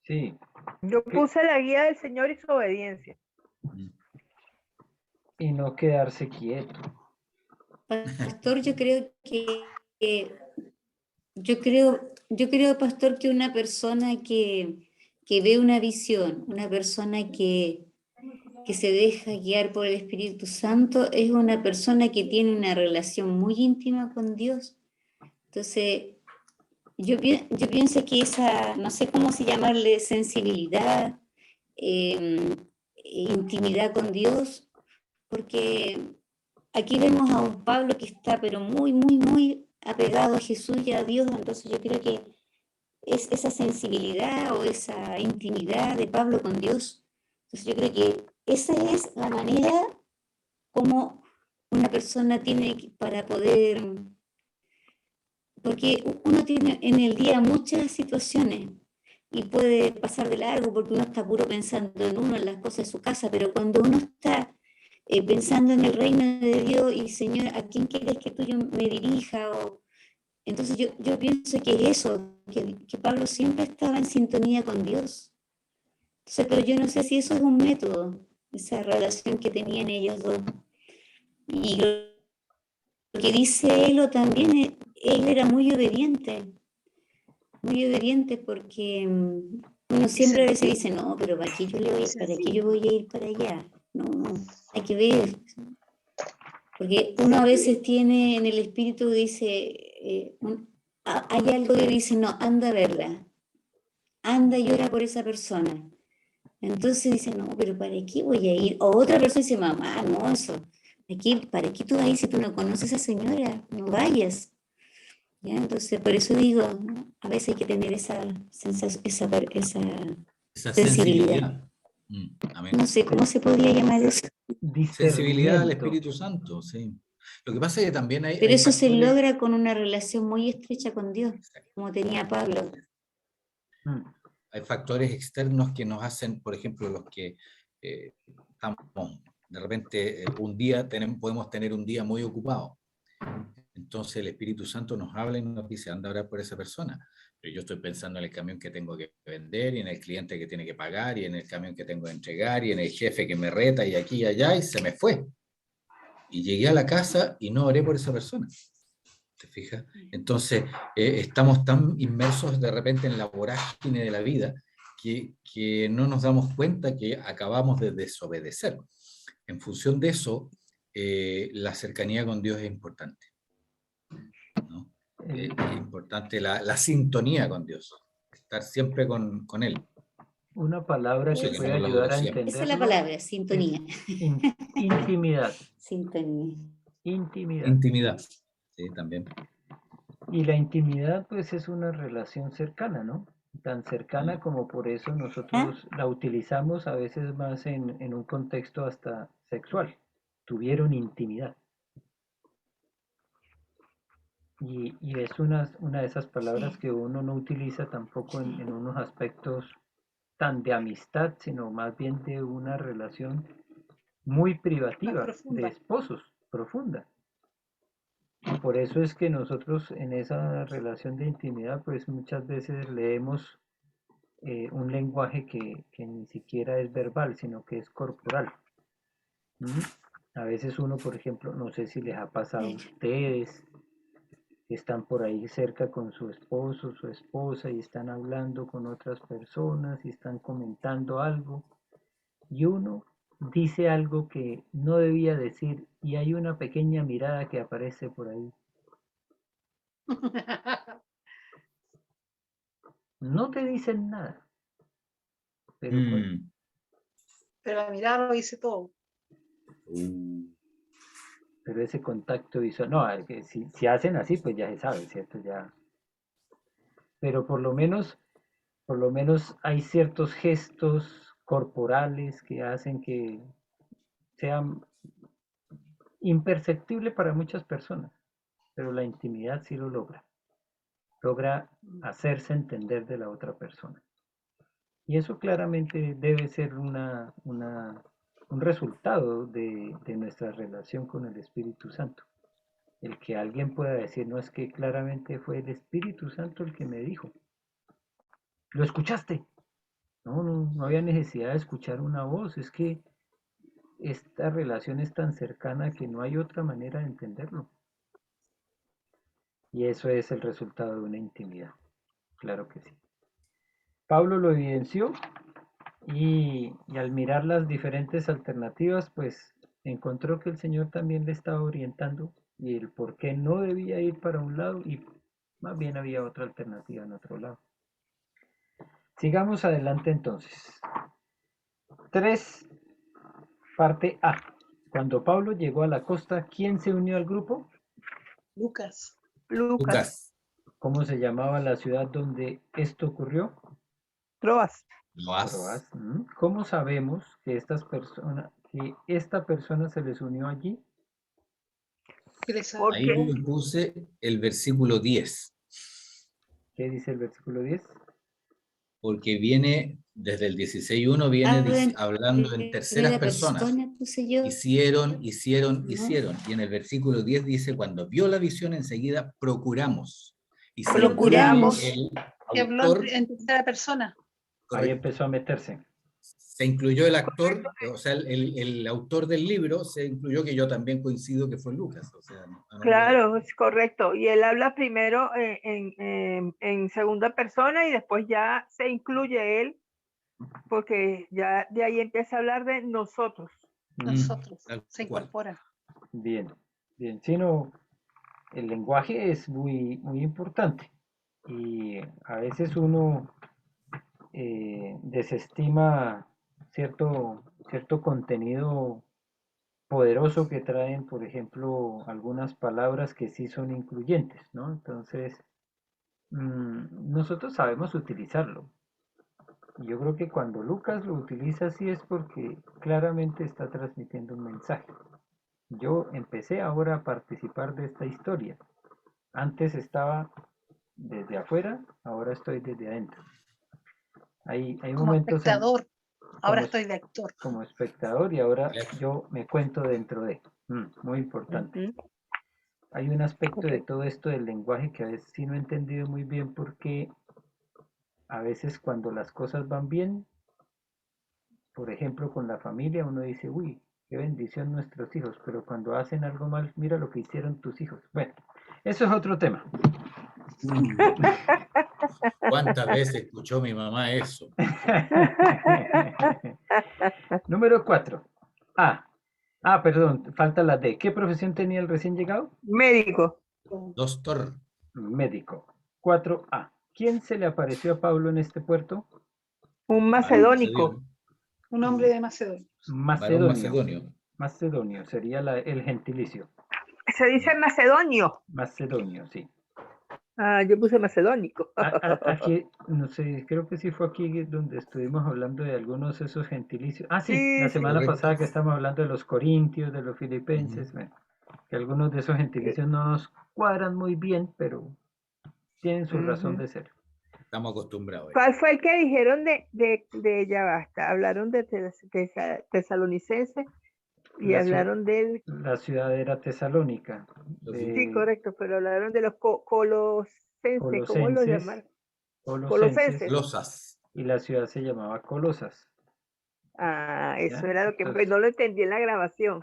sí, Yo que- puse la guía del Señor y su obediencia. y no quedarse quieto. Pastor, yo creo, pastor, que una persona que ve una visión, una persona que se deja guiar por el Espíritu Santo, es una persona que tiene una relación muy íntima con Dios. Entonces, yo pienso que esa, no sé cómo se llamarle, sensibilidad, intimidad con Dios, porque aquí vemos a un Pablo que está pero muy, muy, muy apegado a Jesús y a Dios. Entonces yo creo que es esa sensibilidad o esa intimidad de Pablo con Dios. Entonces yo creo que esa es la manera como una persona tiene para poder, porque uno tiene en el día muchas situaciones y puede pasar de largo porque uno está puro pensando en uno, en las cosas de su casa, pero cuando uno está pensando en el reino de Dios y Señor, ¿a quién quieres que tú yo me dirija? Entonces yo pienso que eso, que Pablo siempre estaba en sintonía con Dios. Entonces, pero yo no sé si eso es un método, esa relación que tenían ellos dos. Y lo que dice Elo también, él era muy obediente porque uno siempre a veces dice, no, pero ¿para qué yo voy a ir para allá? No, hay que ver. Porque uno a veces tiene en el espíritu, dice, hay algo que dice, no, anda a verla, anda y ora por esa persona. Entonces dice, no, pero ¿para qué voy a ir? O otra persona dice, mamá, no, eso, ¿para qué tú vas a ir si tú no conoces a esa señora? No vayas. ¿Ya? Entonces, por eso digo, ¿no? A veces hay que tener esa Esa sensibilidad. sensibilidad. Amén. No sé cómo se podría llamar eso. Sensibilidad al Discernimiento. Espíritu Santo, sí. Lo que pasa es que también Pero hay eso se factores. logra con una relación muy estrecha con Dios, como tenía Pablo. Mm. Hay factores externos que nos hacen, por ejemplo, los que estamos, de repente, un día podemos tener un día muy ocupado. Entonces el Espíritu Santo nos habla y nos dice, anda a orar por esa persona. Pero yo estoy pensando en el camión que tengo que vender, y en el cliente que tiene que pagar, y en el camión que tengo que entregar, y en el jefe que me reta, y aquí y allá, y se me fue. Y llegué a la casa y no oré por esa persona. ¿Te fijas? Entonces, estamos tan inmersos de repente en la vorágine de la vida que no nos damos cuenta que acabamos de desobedecer. En función de eso, la cercanía con Dios es importante, ¿no? Es importante la sintonía con Dios, estar siempre con Él. Una palabra que Eso que puede hemos ayudar hablado a siempre. Esa es la entenderlo palabra, sintonía. es intimidad. Sintonía. Intimidad. Intimidad, sí, también. Y la intimidad, pues, es una relación cercana, ¿no? Tan cercana como por eso ¿Ah? nosotros la utilizamos a veces más en un contexto hasta sexual. Tuvieron intimidad. Y es una de esas palabras Sí. que uno no utiliza tampoco en unos aspectos tan de amistad, sino más bien de una relación muy Más privativa, de profunda. esposos, profunda. Por eso es que nosotros en esa relación de intimidad, pues muchas veces leemos un lenguaje que ni siquiera es verbal, sino que es corporal. ¿Mm? A veces uno, por ejemplo, no sé si les ha pasado a ustedes, están por ahí cerca con su esposo, su esposa, y están hablando con otras personas y están comentando algo, y uno dice algo que no debía decir, y hay una pequeña mirada que aparece por ahí. No te dicen nada, pero, Mm. Pero la mirada lo dice todo. pero ese contacto visual, no, es que si hacen así, pues ya se sabe, ¿cierto? Ya. Pero por lo menos hay ciertos gestos corporales que hacen que sean imperceptible para muchas personas, pero la intimidad sí lo logra hacerse entender de la otra persona. Y eso claramente debe ser un resultado de nuestra relación con el Espíritu Santo. El que alguien pueda decir, no, es que claramente fue el Espíritu Santo el que me dijo. ¿Lo escuchaste? No había necesidad de escuchar una voz, es que esta relación es tan cercana que no hay otra manera de entenderlo. Y eso es el resultado de una intimidad, claro que sí. Pablo lo evidenció y al mirar las diferentes alternativas, pues encontró que el Señor también le estaba orientando y el por qué no debía ir para un lado y más bien había otra alternativa en otro lado. Sigamos adelante entonces. 3, parte A. Cuando Pablo llegó a la costa, ¿quién se unió al grupo? Lucas. Lucas. ¿Cómo se llamaba la ciudad donde esto ocurrió? Troas. Troas. ¿Cómo sabemos que esta persona se les unió allí? ¿Qué les ¿Por Ahí qué? yo puse el versículo 10, ¿Qué dice el versículo 10? porque viene, desde el 16:1 viene Habla en hablando en terceras primera personas. persona, puse yo. Hicieron. ¿no? Y en el versículo 10 dice, cuando vio la visión enseguida procuramos. Y se Procuramos. incluye que el habló autor, en tercera persona? Ahí correcto, empezó a meterse. se incluyó el actor, o sea, el autor del libro, se incluyó, que yo también coincido que fue Lucas. O sea, a nombre de- Claro, es correcto. Y él habla primero en segunda persona y después ya se incluye él, porque ya de ahí empieza a hablar de nosotros. Nosotros, tal se cual. incorpora. Bien, bien. Si no, el lenguaje es muy, muy importante. Y a veces uno desestima cierto contenido poderoso que traen, por ejemplo, algunas palabras que sí son incluyentes, ¿no? Entonces, nosotros sabemos utilizarlo. Y yo creo que cuando Lucas lo utiliza así es porque claramente está transmitiendo un mensaje. Yo empecé ahora a participar de esta historia. Antes estaba desde afuera, ahora estoy desde adentro. Hay Como momentos espectador, ahora como, estoy de actor. como espectador y ahora yo me cuento dentro de. Muy importante. Ujú. Hay un aspecto de Correcto. todo esto del lenguaje que a veces sí no he entendido muy bien porque a veces cuando las cosas van bien, por ejemplo con la familia, uno dice, uy, qué bendición nuestros hijos, pero cuando hacen algo mal, mira lo que hicieron tus hijos. Bueno, eso es otro tema. ¿Cuántas veces escuchó mi mamá eso? Número 4. Perdón, falta la D. ¿Qué profesión tenía el recién llegado? Médico, Doctor. Médico. 4A. ¿Quién se le apareció a Pablo en este puerto? un Varón macedónico. Un hombre de Macedonia. Varón Macedonio. macedonio. Macedonio sería el gentilicio. Se dice macedonio. Macedonio, sí. Ah, yo puse macedónico. Aquí, no sé, creo que sí fue aquí donde estuvimos hablando de algunos de esos gentilicios. Sí, Sí, la sí. semana Correcto. pasada que estamos hablando de los corintios, de los filipenses, bueno, que algunos de esos gentilicios no nos cuadran muy bien, pero tienen su razón Ujú. de ser. Estamos acostumbrados. ¿Cuál fue el que dijeron ya basta? Hablaron de tesalonicense y La, hablaron del, la ciudad era Tesalónica, sí, de correcto, pero hablaron de los colosenses, ¿cómo lo Colosenses, llamaron? Colosenses, Colosenses. Losas. y la ciudad se llamaba Colosas. Ah, ¿Ya? eso era lo que Entonces, no lo entendí en la grabación.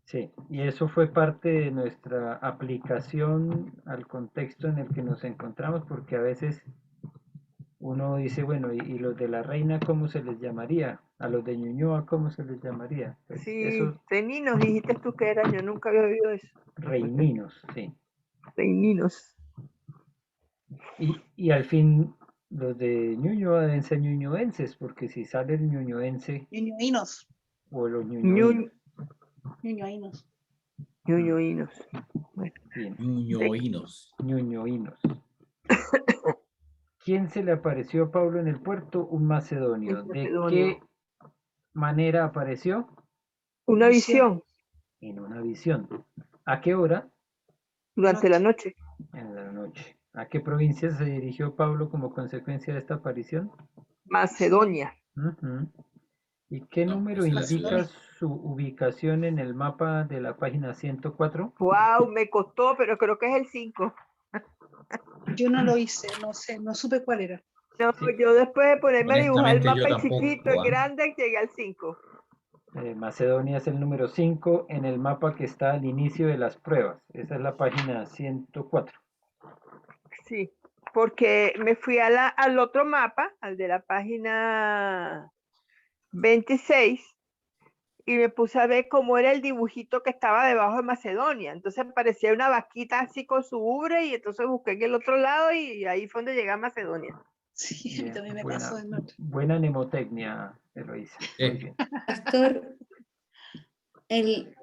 sí, y eso fue parte de nuestra aplicación al contexto en el que nos encontramos, porque a veces uno dice, bueno, y los de la Reina, ¿cómo se les llamaría? A los de Ñuñoa, ¿cómo se les llamaría? Pues Sí, esos reininos, dijiste tú que eran, yo nunca había oído eso. reininos, sí. Reininos. Y al fin, los de Ñuñoa deben ser ñuñoenses, porque si sale el ñuñoense Ñuñoínos. o los ñuñoínos. Ñuñoínos. Ñuñoínos. Bueno, Bien, Ñuñoínos. ñuñoínos. ¿Quién se le apareció a Pablo en el puerto? Un macedonio. en ¿De macedonio. qué manera apareció? Una visión En una visión. ¿A qué hora? durante la noche. En la noche. ¿A qué provincia se dirigió Pablo como consecuencia de esta aparición? Macedonia. Ujú. ¿Y qué No, número esa es la indica ciudad. su ubicación en el mapa de la página 104? Wow, me costó, pero creo que es el 5. Yo no lo hice, no sé, no supe cuál era. No, Sí, yo después de ponerme a dibujar el Honestamente, yo mapa en chiquito, en tampoco. grande, llegué al 5. Macedonia es el número 5 en el mapa que está al inicio de las pruebas. Esa es la página 104. Sí, porque me fui al otro mapa, al de la página 26, y me puse a ver cómo era el dibujito que estaba debajo de Macedonia. Entonces parecía una vaquita así con su ubre, y entonces busqué en el otro lado y ahí fue donde llegué a Macedonia. Sí, a mí Bien, también me pasó en otro. buena mnemotecnia, Eloísa. Muy bien. Pastor, en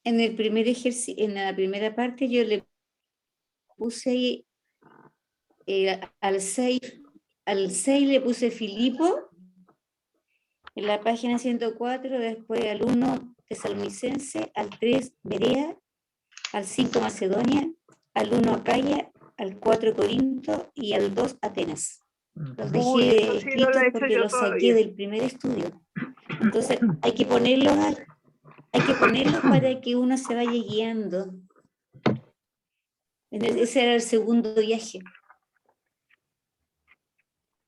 el primer ejercicio, en la primera parte yo le puse ahí, al 6 le puse Filipo, en la página 104, después al 1 Tesalonicense, al 3 Berea, al 5 Macedonia, al 1 Acaya, al 4 Corinto y al 2 Atenas. Los dejé Uy, eso sí no lo escritos he hecho porque yo los saqué todavía. del primer estudio. Entonces hay que ponerlos para que uno se vaya guiando. Ese era el segundo viaje.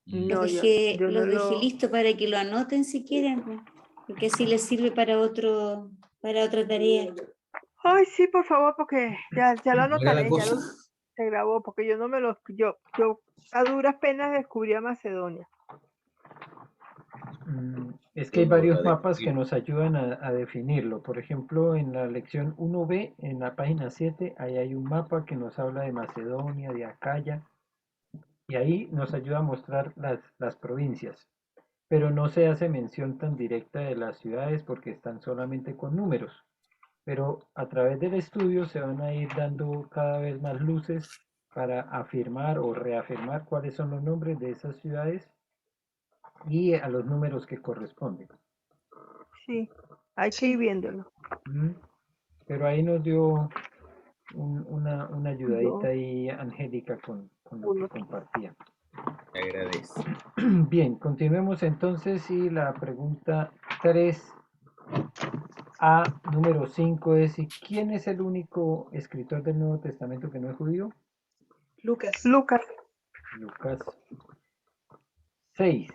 No, Los yo dejé no lo... listo para que lo anoten si quieren, pues, porque así les sirve para otra tarea. Ay, sí, por favor, porque ya lo Mira la anotaré, ya cosa. se grabó, porque yo no me lo... Yo a duras penas descubrí a Macedonia. Es que hay Yo no varios la mapas que descubrí. nos ayudan a definirlo. Por ejemplo, en la lección 1b, en la página 7, ahí hay un mapa que nos habla de Macedonia, de Acaya, y ahí nos ayuda a mostrar las provincias. Pero no se hace mención tan directa de las ciudades porque están solamente con números. Pero a través del estudio se van a ir dando cada vez más luces para afirmar o reafirmar cuáles son los nombres de esas ciudades y a los números que corresponden. Sí, hay que Sí. ir viéndolo. Pero ahí nos dio una ayudadita Dos, ahí, Angélica, con lo que uno. compartía. Te agradezco. Bien, continuemos entonces y la pregunta 3A, número 5 es: ¿y quién es el único escritor del Nuevo Testamento que no es judío? Lucas. Lucas. Lucas. 6.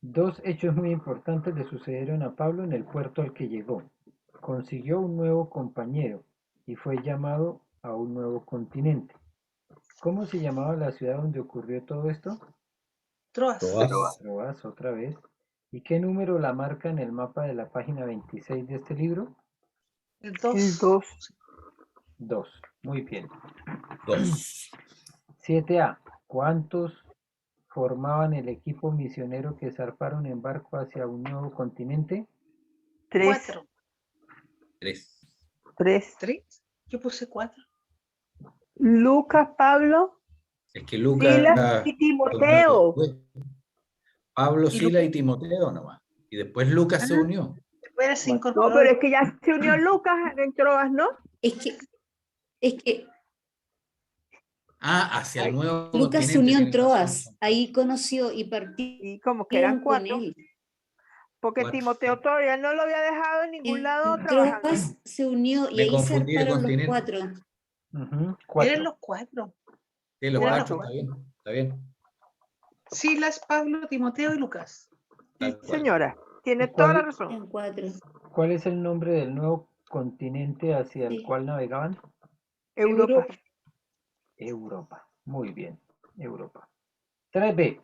Dos hechos muy importantes le sucedieron a Pablo en el puerto al que llegó. Consiguió un nuevo compañero y fue llamado a un nuevo continente. ¿Cómo se llamaba la ciudad donde ocurrió todo esto? Troas. Troas, otra vez. ¿Y qué número la marca en el mapa de la página 26 de este libro? El El 2. 2. 2. Muy bien. 2. 7A. ¿Cuántos formaban el equipo misionero que zarparon en barco hacia un nuevo continente? 3. 4. 3. 3. 3. Yo puse 4. Lucas, Pablo, Es que Silas Lucas y se unió Timoteo. después. Pablo, ¿Y Sila Lucas? y Timoteo nomás. Y después Lucas se unió. Después se No, incorporó. pero es que ya se unió Lucas en Troas, ¿no? Es que Ah, hacia el nuevo Lucas se continente, unió en tienen razón. Troas, ahí conoció y Y como que eran partieron con 4, él. porque 4. Timoteo todavía no lo había dejado en ningún lado En trabajando. Troas se unió y Me ahí confundí de zarparon los continente. 4. Eran 4. los 4. Sí, los Eran 4, los está bien. Está bien. Silas, Pablo, Timoteo y Lucas. Tal Sí, cual. señora, tiene ¿Y toda la razón. Eran 4. cuál es el nombre del nuevo continente hacia el Sí. cual navegaban? Europa. Europa. Muy bien, Europa. 3B.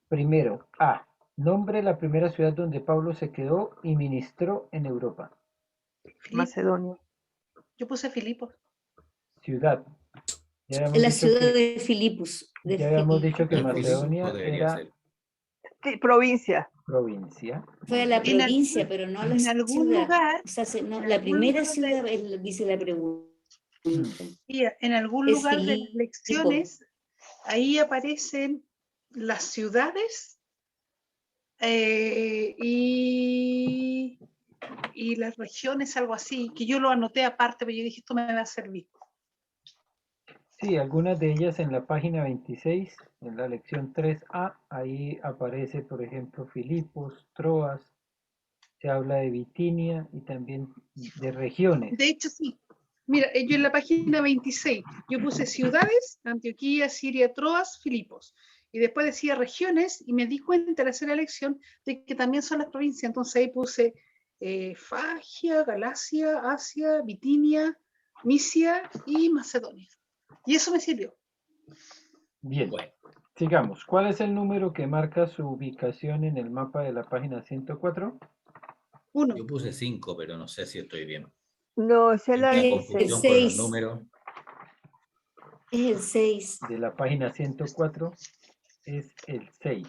Primero, A. Nombre la primera ciudad donde Pablo se quedó y ministró en Europa. Filipo. Macedonia. Yo puse Filipo. Ciudad. Ya habíamos La dicho ciudad que, de Filipos. ya habíamos dicho que El Filipo Macedonia debería era ser. Sí, provincia. provincia. Fue Muy a la bien. provincia, pero no a la En algún ciudad. lugar, O sea, no, en la algún primera lugar ciudad dice la pregunta. en algún Es lugar de las Filipo. lecciones, ahí aparecen las ciudades y las regiones, algo así, que yo lo anoté aparte, pero yo dije, esto me va a servir. Sí, algunas de ellas en la página 26, en la lección 3A, ahí aparece, por ejemplo, Filipos, Troas, se habla de Bitinia y también de regiones. De hecho, sí. Mira, yo en la página 26, yo puse ciudades, Antioquía, Siria, Troas, Filipos. Y después decía regiones y me di cuenta al hacer la lección de que también son las provincias. Entonces ahí puse Fagia, Galacia, Asia, Bitinia, Misia y Macedonia. Y eso me sirvió. Bien, Bueno, sigamos. ¿Cuál es el número que marca su ubicación en el mapa de la página 104? 1. yo puse 5, pero no sé si estoy bien. No, esa es la Entre la El 26. confusión con los 6. números. Es el 6. De la página 104 es el 6.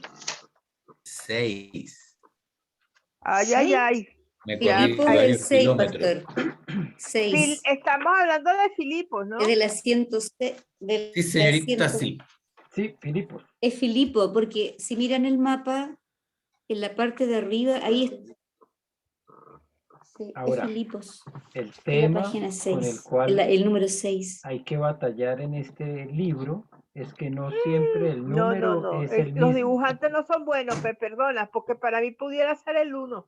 6. Ay, ay, 6. ay. Me Ya, corrí Filipos ay, el varios 6, kilómetros. pastor. 6. Estamos hablando de Filipos, ¿no? Es de la 106. Sí, señorita, sí. Sí, Filipos. Es Filipo, porque si miran el mapa, en la parte de arriba, ahí está. Sí, Ahora, es Filipos. El En la tema página con el 6. cual El número 6. hay que batallar en este libro es que no siempre el No, número es el los mismo. dibujantes no son buenos, me perdonas, porque para mí pudiera ser el 1.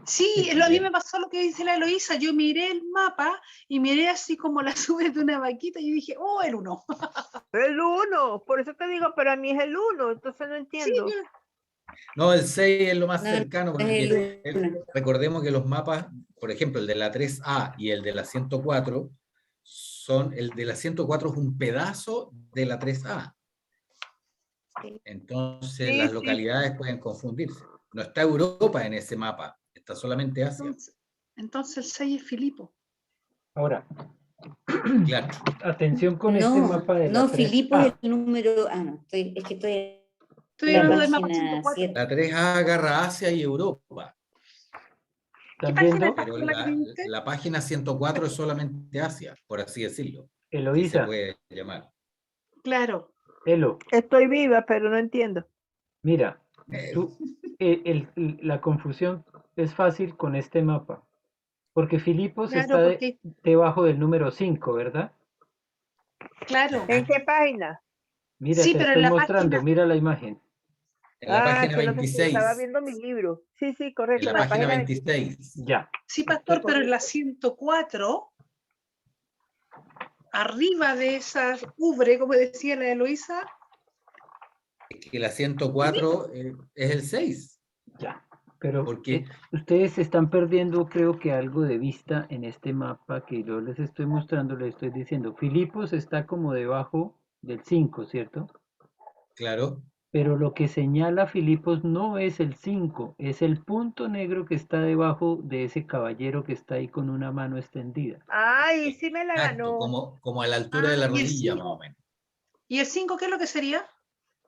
Sí, Sí, a mí también. me pasó lo que dice la Eloísa. Yo miré el mapa y miré así como la sube de una vaquita y dije, oh, el 1. El 1, por eso te digo, para mí es el 1, entonces no Sí, entiendo. No, el 6 es lo más No, cercano, es porque el 1. recordemos que los mapas, por ejemplo, el de la 3A y el de la 104, el de la 104 es un pedazo de la 3A. Entonces Sí, las sí. localidades pueden confundirse. No está Europa en ese mapa, está solamente Asia. Entonces el 6 es Filipo. Ahora, Claro. atención con este mapa de la No, Filipo es 3A. el número. Ah, no, es que estoy Estoy en la hablando del mapa página 104. 7. La 3A agarra Asia y Europa, ¿Qué ¿Están página viendo? es pero la que me diste? la página 104 es solamente Asia, por así decirlo. Si se Eloísa, puede llamar. Claro. Elo, Estoy viva, pero no entiendo. mira, Eh, tú, la confusión es fácil con este mapa, porque Filipos Claro, está porque, debajo del número 5, ¿verdad? claro. ¿En qué página? Mira, Sí, te pero en estoy la mostrando, página, mira la imagen. En la página Que no te estaba 26. viendo mi libro. Sí, sí, En correcto, la en la página página 26. Ya. sí, Usted- pastor, pero en la 104, arriba de esas ubre, como decía la Eloísa, Que la 104 es el 6. Ya, pero Porque ustedes están perdiendo, creo que algo de vista en este mapa que yo les estoy mostrando, les estoy diciendo. Filipos está como debajo del 5, ¿cierto? claro, Pero lo que señala Filipos no es el 5, es el punto negro que está debajo de ese caballero que está ahí con una mano extendida. Ay, sí me la exacto, ganó. como a la altura de la y el rodilla, más o 5. menos. ¿Y el 5 qué es lo que sería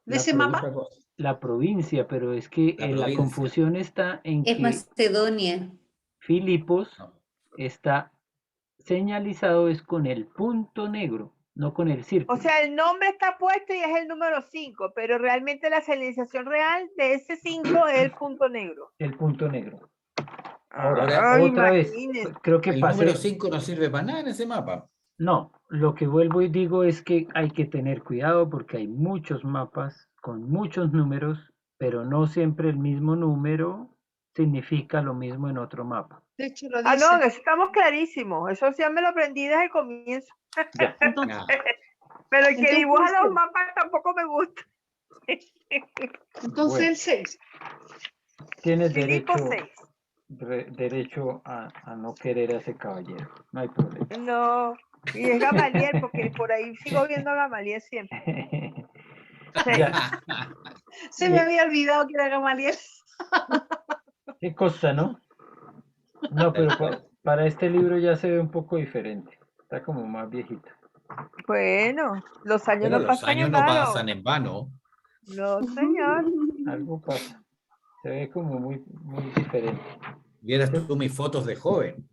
de La, ese provi- mapa? Otra cosa. la provincia, pero es que La la provincia. confusión está en Es que Macedonia. Filipos No. está señalizado es con el punto negro, no con el O círculo. sea, el nombre está puesto y es el número 5, pero realmente la señalización real de ese 5 es el punto negro. El punto negro. Ahora, Ay, otra vez, imagínense. creo que El número pasé. 5 no sirve para nada en ese mapa. No, lo que vuelvo y digo es que hay que tener cuidado porque hay muchos mapas con muchos números, pero no siempre el mismo número significa lo mismo en otro mapa. De hecho, lo Ah, no, en dice. eso estamos clarísimos. Eso ya me lo aprendí desde el comienzo. Ya, Entonces, Nah. Pero el que Entonces, dibuja los sí. mapas tampoco me gusta. entonces Bueno. el 6. tienes Filipo derecho, 6. derecho a no querer a ese caballero, no hay problema. No. Y es Gamaliel, porque por ahí sigo viendo a Gamaliel siempre. Ya, Se me había olvidado que era Gamaliel. qué cosa, ¿no? No, pero para este libro ya se ve un poco diferente, está como más viejito. Bueno, los años Pero no los pasan años en no vano. pasan en vano. No, señor. Algo pasa, se ve como muy, muy diferente. Vieras tú mis fotos de joven.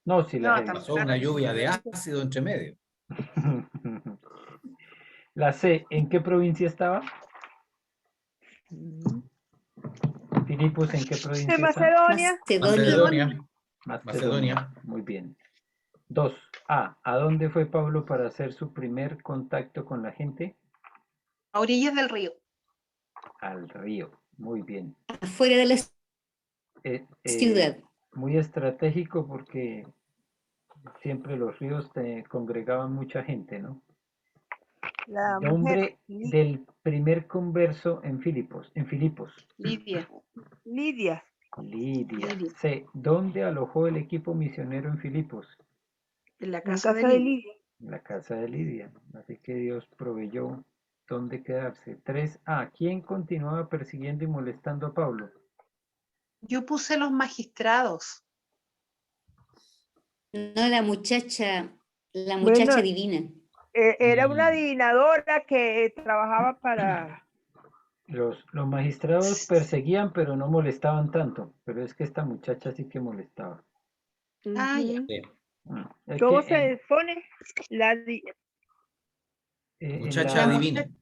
No, sí las No, he visto. Pasó una lluvia de ácido entre medio. La C, ¿en qué provincia estaba? Filipos, ¿en qué De provincia está? Macedonia. Macedonia. Macedonia. Muy bien. 2. ¿A dónde fue Pablo para hacer su primer contacto con la gente? a orillas del río. Al río. Muy bien. Afuera de la ciudad. Muy estratégico porque siempre los ríos te congregaban mucha gente, ¿no? La mujer. Nombre del primer converso en Filipos. Lidia. Lidia. Lidia. Lidia. C. ¿Dónde alojó el equipo misionero en Filipos? En la En casa casa de de Lidia. Lidia. En la casa de Lidia. Así que Dios proveyó dónde quedarse. 3A. ¿Quién continuaba persiguiendo y molestando a Pablo? Yo puse los magistrados. No, la muchacha Bueno, divina. Era una adivinadora que trabajaba para... Los magistrados perseguían, pero no molestaban tanto. Pero es que esta muchacha sí que molestaba. Ah, ya. Ujú. Sí. Es ¿Cómo que se pone? La di- en Muchacha La la- adivina. mujer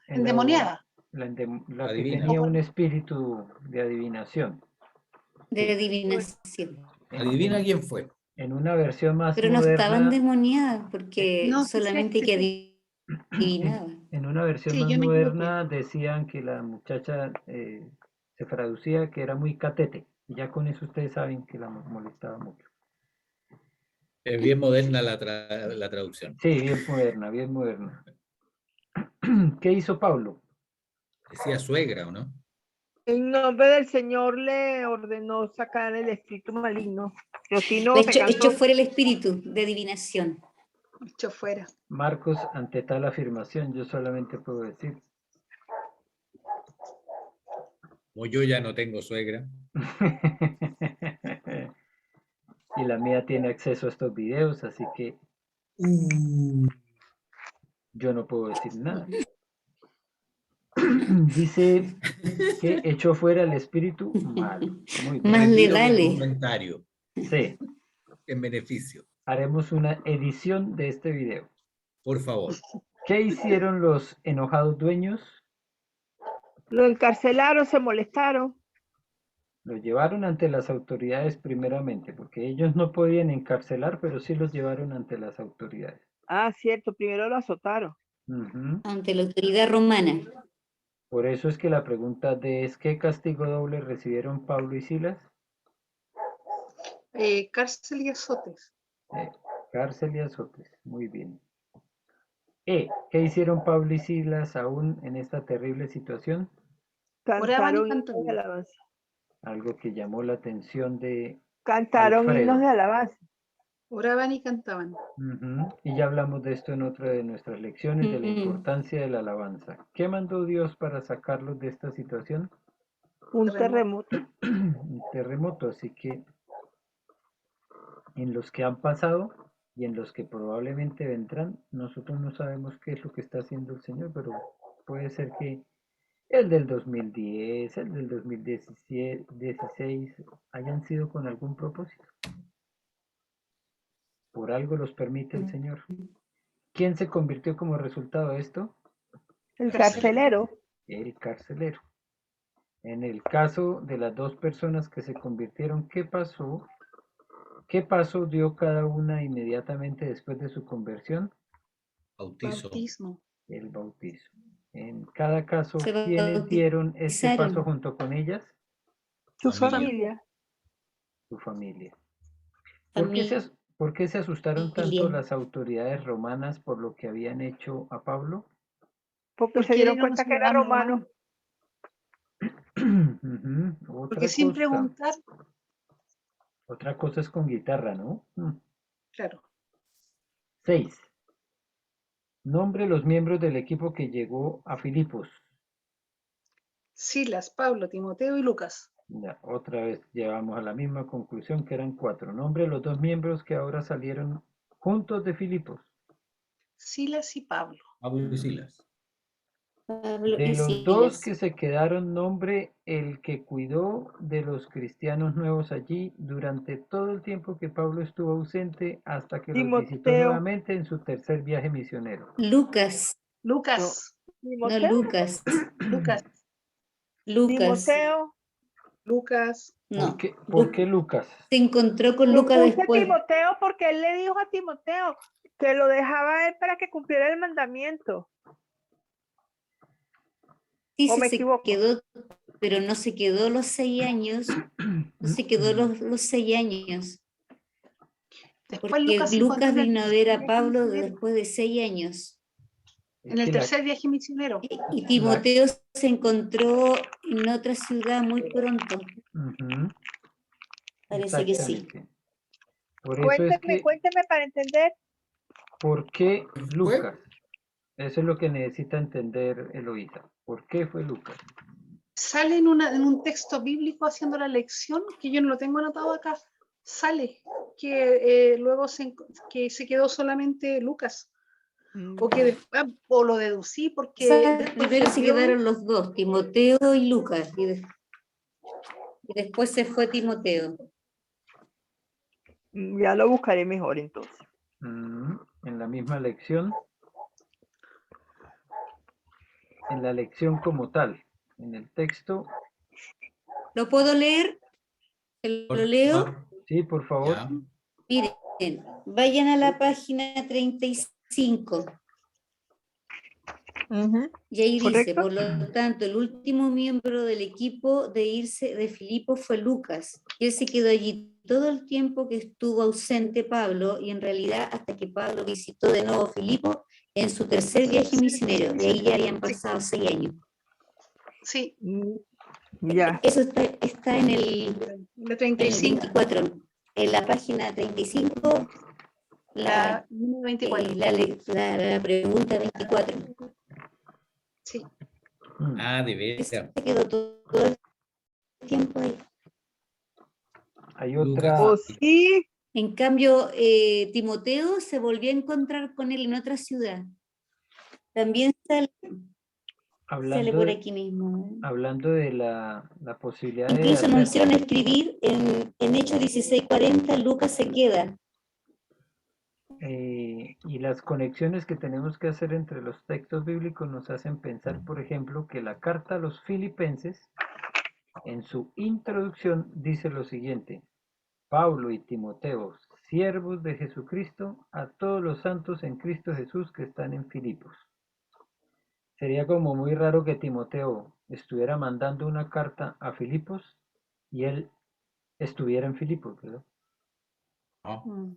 en endemoniada. la que Adivina. tenía un espíritu de adivinación. De adivinación. Adivina quién fue. En una versión más Pero no estaban moderna, endemoniadas porque No, sí, solamente sí, que sí. adivinaban. en una versión Sí, más yo me equivoqué. moderna decían que la muchacha se traducía que era muy catete. Y ya con eso ustedes saben que la molestaba mucho. Es bien moderna la traducción. Sí, bien moderna, bien moderna. ¿Qué hizo Pablo? Decía suegra, ¿o no? En nombre del Señor le ordenó sacar el espíritu maligno. Pero si De no, se hecho, cansó. fuera el espíritu de adivinación. Hecho fuera. Marcos, ante tal afirmación, yo solamente puedo decir, Como yo ya no tengo suegra. y la mía tiene acceso a estos videos, así que yo no puedo decir nada. Dice que echó fuera el espíritu malo. Muy bien. Más Retiro mi legales. comentario Sí, en beneficio. haremos una edición de este video. Por favor. ¿Qué hicieron los enojados dueños? Lo encarcelaron, se molestaron. Los llevaron ante las autoridades primeramente, porque ellos no podían encarcelar, pero sí los llevaron ante las autoridades. Ah, cierto, primero lo azotaron. Ujú. Ante la autoridad romana. Por eso es que la pregunta de es ¿qué castigo doble recibieron Pablo y Silas? Cárcel y azotes. Cárcel y azotes. Muy bien. ¿Qué hicieron Pablo y Silas aún en esta terrible situación? Oraban y Cantaron himnos de cantaban. alabanza. Algo que llamó la atención de Cantaron himnos Alfredo. de alabanza. Oraban y cantaban. Ujú. Y ya hablamos de esto en otra de nuestras lecciones, de la importancia de la alabanza. ¿Qué mandó Dios para sacarlos de esta situación? Un Terremoto. terremoto. Un terremoto, así que en los que han pasado y en los que probablemente vendrán, nosotros no sabemos qué es lo que está haciendo el Señor, pero puede ser que el del 2010, el del 2017, 16 hayan sido con algún propósito. Por algo los permite el Señor. ¿Quién se convirtió como resultado de esto? El Carcelero. carcelero. El carcelero. En el caso de las dos personas que se convirtieron, ¿qué pasó? ¿Qué paso dio cada una inmediatamente después de su conversión? Bautizo. Bautismo. El bautismo. En cada caso, Se ¿quiénes dieron este paso bautizaron. junto con ellas? Su Familia. familia. Su familia. ¿Por qué se asustaron tanto Familia. las autoridades romanas por lo que habían hecho a Pablo? Porque se Porque él dieron era un cuenta que era ciudadano romano. Ujú. Porque sin preguntar, Otra cosa es con guitarra, ¿no? claro. 6. Nombre los miembros del equipo que llegó a Filipos. Silas, Pablo, Timoteo y Lucas. Ya, otra vez llegamos a la misma conclusión que eran 4. Nombre los dos miembros que ahora salieron juntos de Filipos. Silas y Pablo. Pablo y Silas. Pablo De y los dos Silas. que se quedaron, nombre el que cuidó de los cristianos nuevos allí durante todo el tiempo que Pablo estuvo ausente hasta que los visitó Timoteo. nuevamente en su tercer viaje misionero. Lucas. Lucas. No, Timoteo. Lucas. Lucas. Lucas. Timoteo. Lucas. No. ¿Por qué Lucas? Se encontró con Yo Lucas puse después. Timoteo porque él le dijo a Timoteo que lo dejaba a él para que cumpliera el mandamiento. Sí, ¿O sí, me se equivoco? quedó, pero no se quedó los 6 años. No se quedó los 6 años. Después Porque Lucas se encontró Lucas en el vino a ver a tercer viaje Pablo misionero. después de 6 años. En el tercer viaje misionero. Y Timoteo se encontró en otra ciudad muy pronto. Ujú, Parece que sí. exactamente. Por eso es que, Cuénteme para entender. ¿por qué ¿Fue? Lucas? Eso es lo que necesita entender Eloísa. ¿Por qué fue Lucas? Sale en un texto bíblico haciendo la lección, que yo no lo tengo anotado acá. Sale que luego que se quedó solamente Lucas. O que después, o lo deducí O porque sea, después primero se volvió. quedaron los dos, Timoteo y Lucas. Y después se fue Timoteo. Ya lo buscaré mejor entonces. En la misma lección, en la lección como tal, en el texto. ¿Lo puedo leer? ¿Lo leo? Sí, por favor. Ya. Miren, vayan a la página 35. Y ahí dice, ¿Correcto? por lo tanto, el último miembro del equipo de irse de Filipos fue Lucas. Y él se quedó allí todo el tiempo que estuvo ausente Pablo, y en realidad hasta que Pablo visitó de nuevo Filipos en su tercer viaje misionero. De ahí ya habían pasado 6 años. Sí, Ya. Eso está en el la En 35, 24, en la página 35, la 24. la pregunta 24. Sí, Ah, de Ese veras. se quedó todo el tiempo ahí. Hay Lucas. O otra, sí, En cambio, Timoteo se volvió a encontrar con él en otra ciudad. También sale hablando por de, aquí mismo. hablando de la posibilidad de Incluso hacer, nos hicieron escribir en Hechos 16:40, Lucas se queda. y las conexiones que tenemos que hacer entre los textos bíblicos nos hacen pensar, por ejemplo, que la carta a los filipenses, en su introducción, dice lo siguiente: Pablo y Timoteo, siervos de Jesucristo, a todos los santos en Cristo Jesús que están en Filipos. Sería como muy raro que Timoteo estuviera mandando una carta a Filipos y él estuviera en Filipos, ¿verdad? ¿No?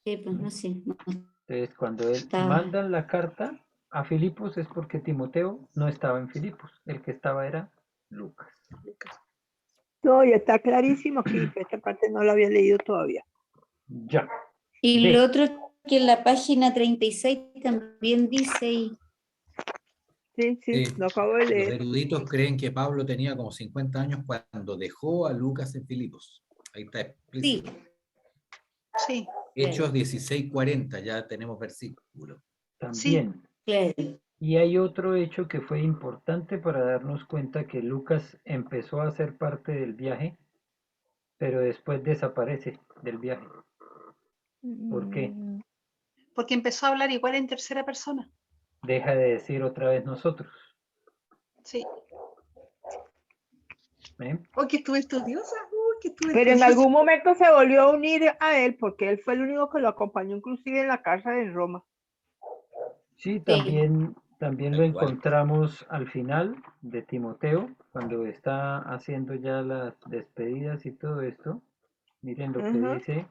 Sí, pues no sé, no Entonces, cuando él estaba. mandan la carta a Filipos es porque Timoteo no estaba en Filipos, el que estaba era Lucas. no, ya está clarísimo aquí. Esta parte no la había leído todavía. Ya. Y D. lo otro es que en la página 36 también dice ahí. Sí, Sí. lo acabo de Los leer. eruditos creen que Pablo tenía como 50 años cuando dejó a Lucas en Filipos. Ahí está explícito. Sí, sí, Hechos 16:40, ya tenemos versículo. También. claro. Y hay otro hecho que fue importante para darnos cuenta que Lucas empezó a ser parte del viaje, pero después desaparece del viaje. ¿Por qué? porque empezó a hablar igual en tercera persona. Deja de decir otra vez nosotros. Sí. ¿Eh? Oh, que estuve estudiosa. Que estuve Pero en estudiosa. algún momento se volvió a unir a él porque él fue el único que lo acompañó inclusive en la casa de Roma. Sí, Sí. también lo Tal cual. encontramos al final de Timoteo, cuando está haciendo ya las despedidas y todo esto. Miren lo que Ujú, dice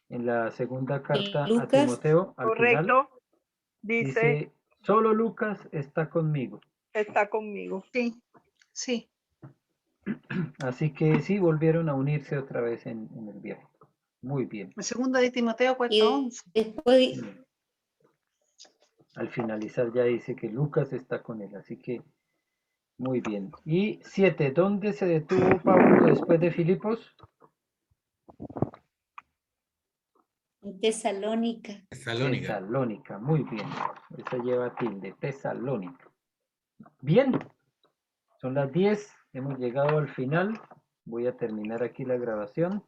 en la segunda carta a Lucas, Timoteo, al final, correcto. Dice, dice, solo Lucas está conmigo. está conmigo. Sí, sí. Así que sí, volvieron a unirse otra vez en el viaje. Muy bien. El segundo de Timoteo y 4:11. después Al finalizar ya dice que Lucas está con él, así que muy bien. Y 7, ¿dónde se detuvo Pablo después de Filipos? en Tesalónica. Tesalónica. Tesalónica, muy bien. Esa lleva tilde, Tesalónica. Bien, son las 10, hemos llegado al final. Voy a terminar aquí la grabación.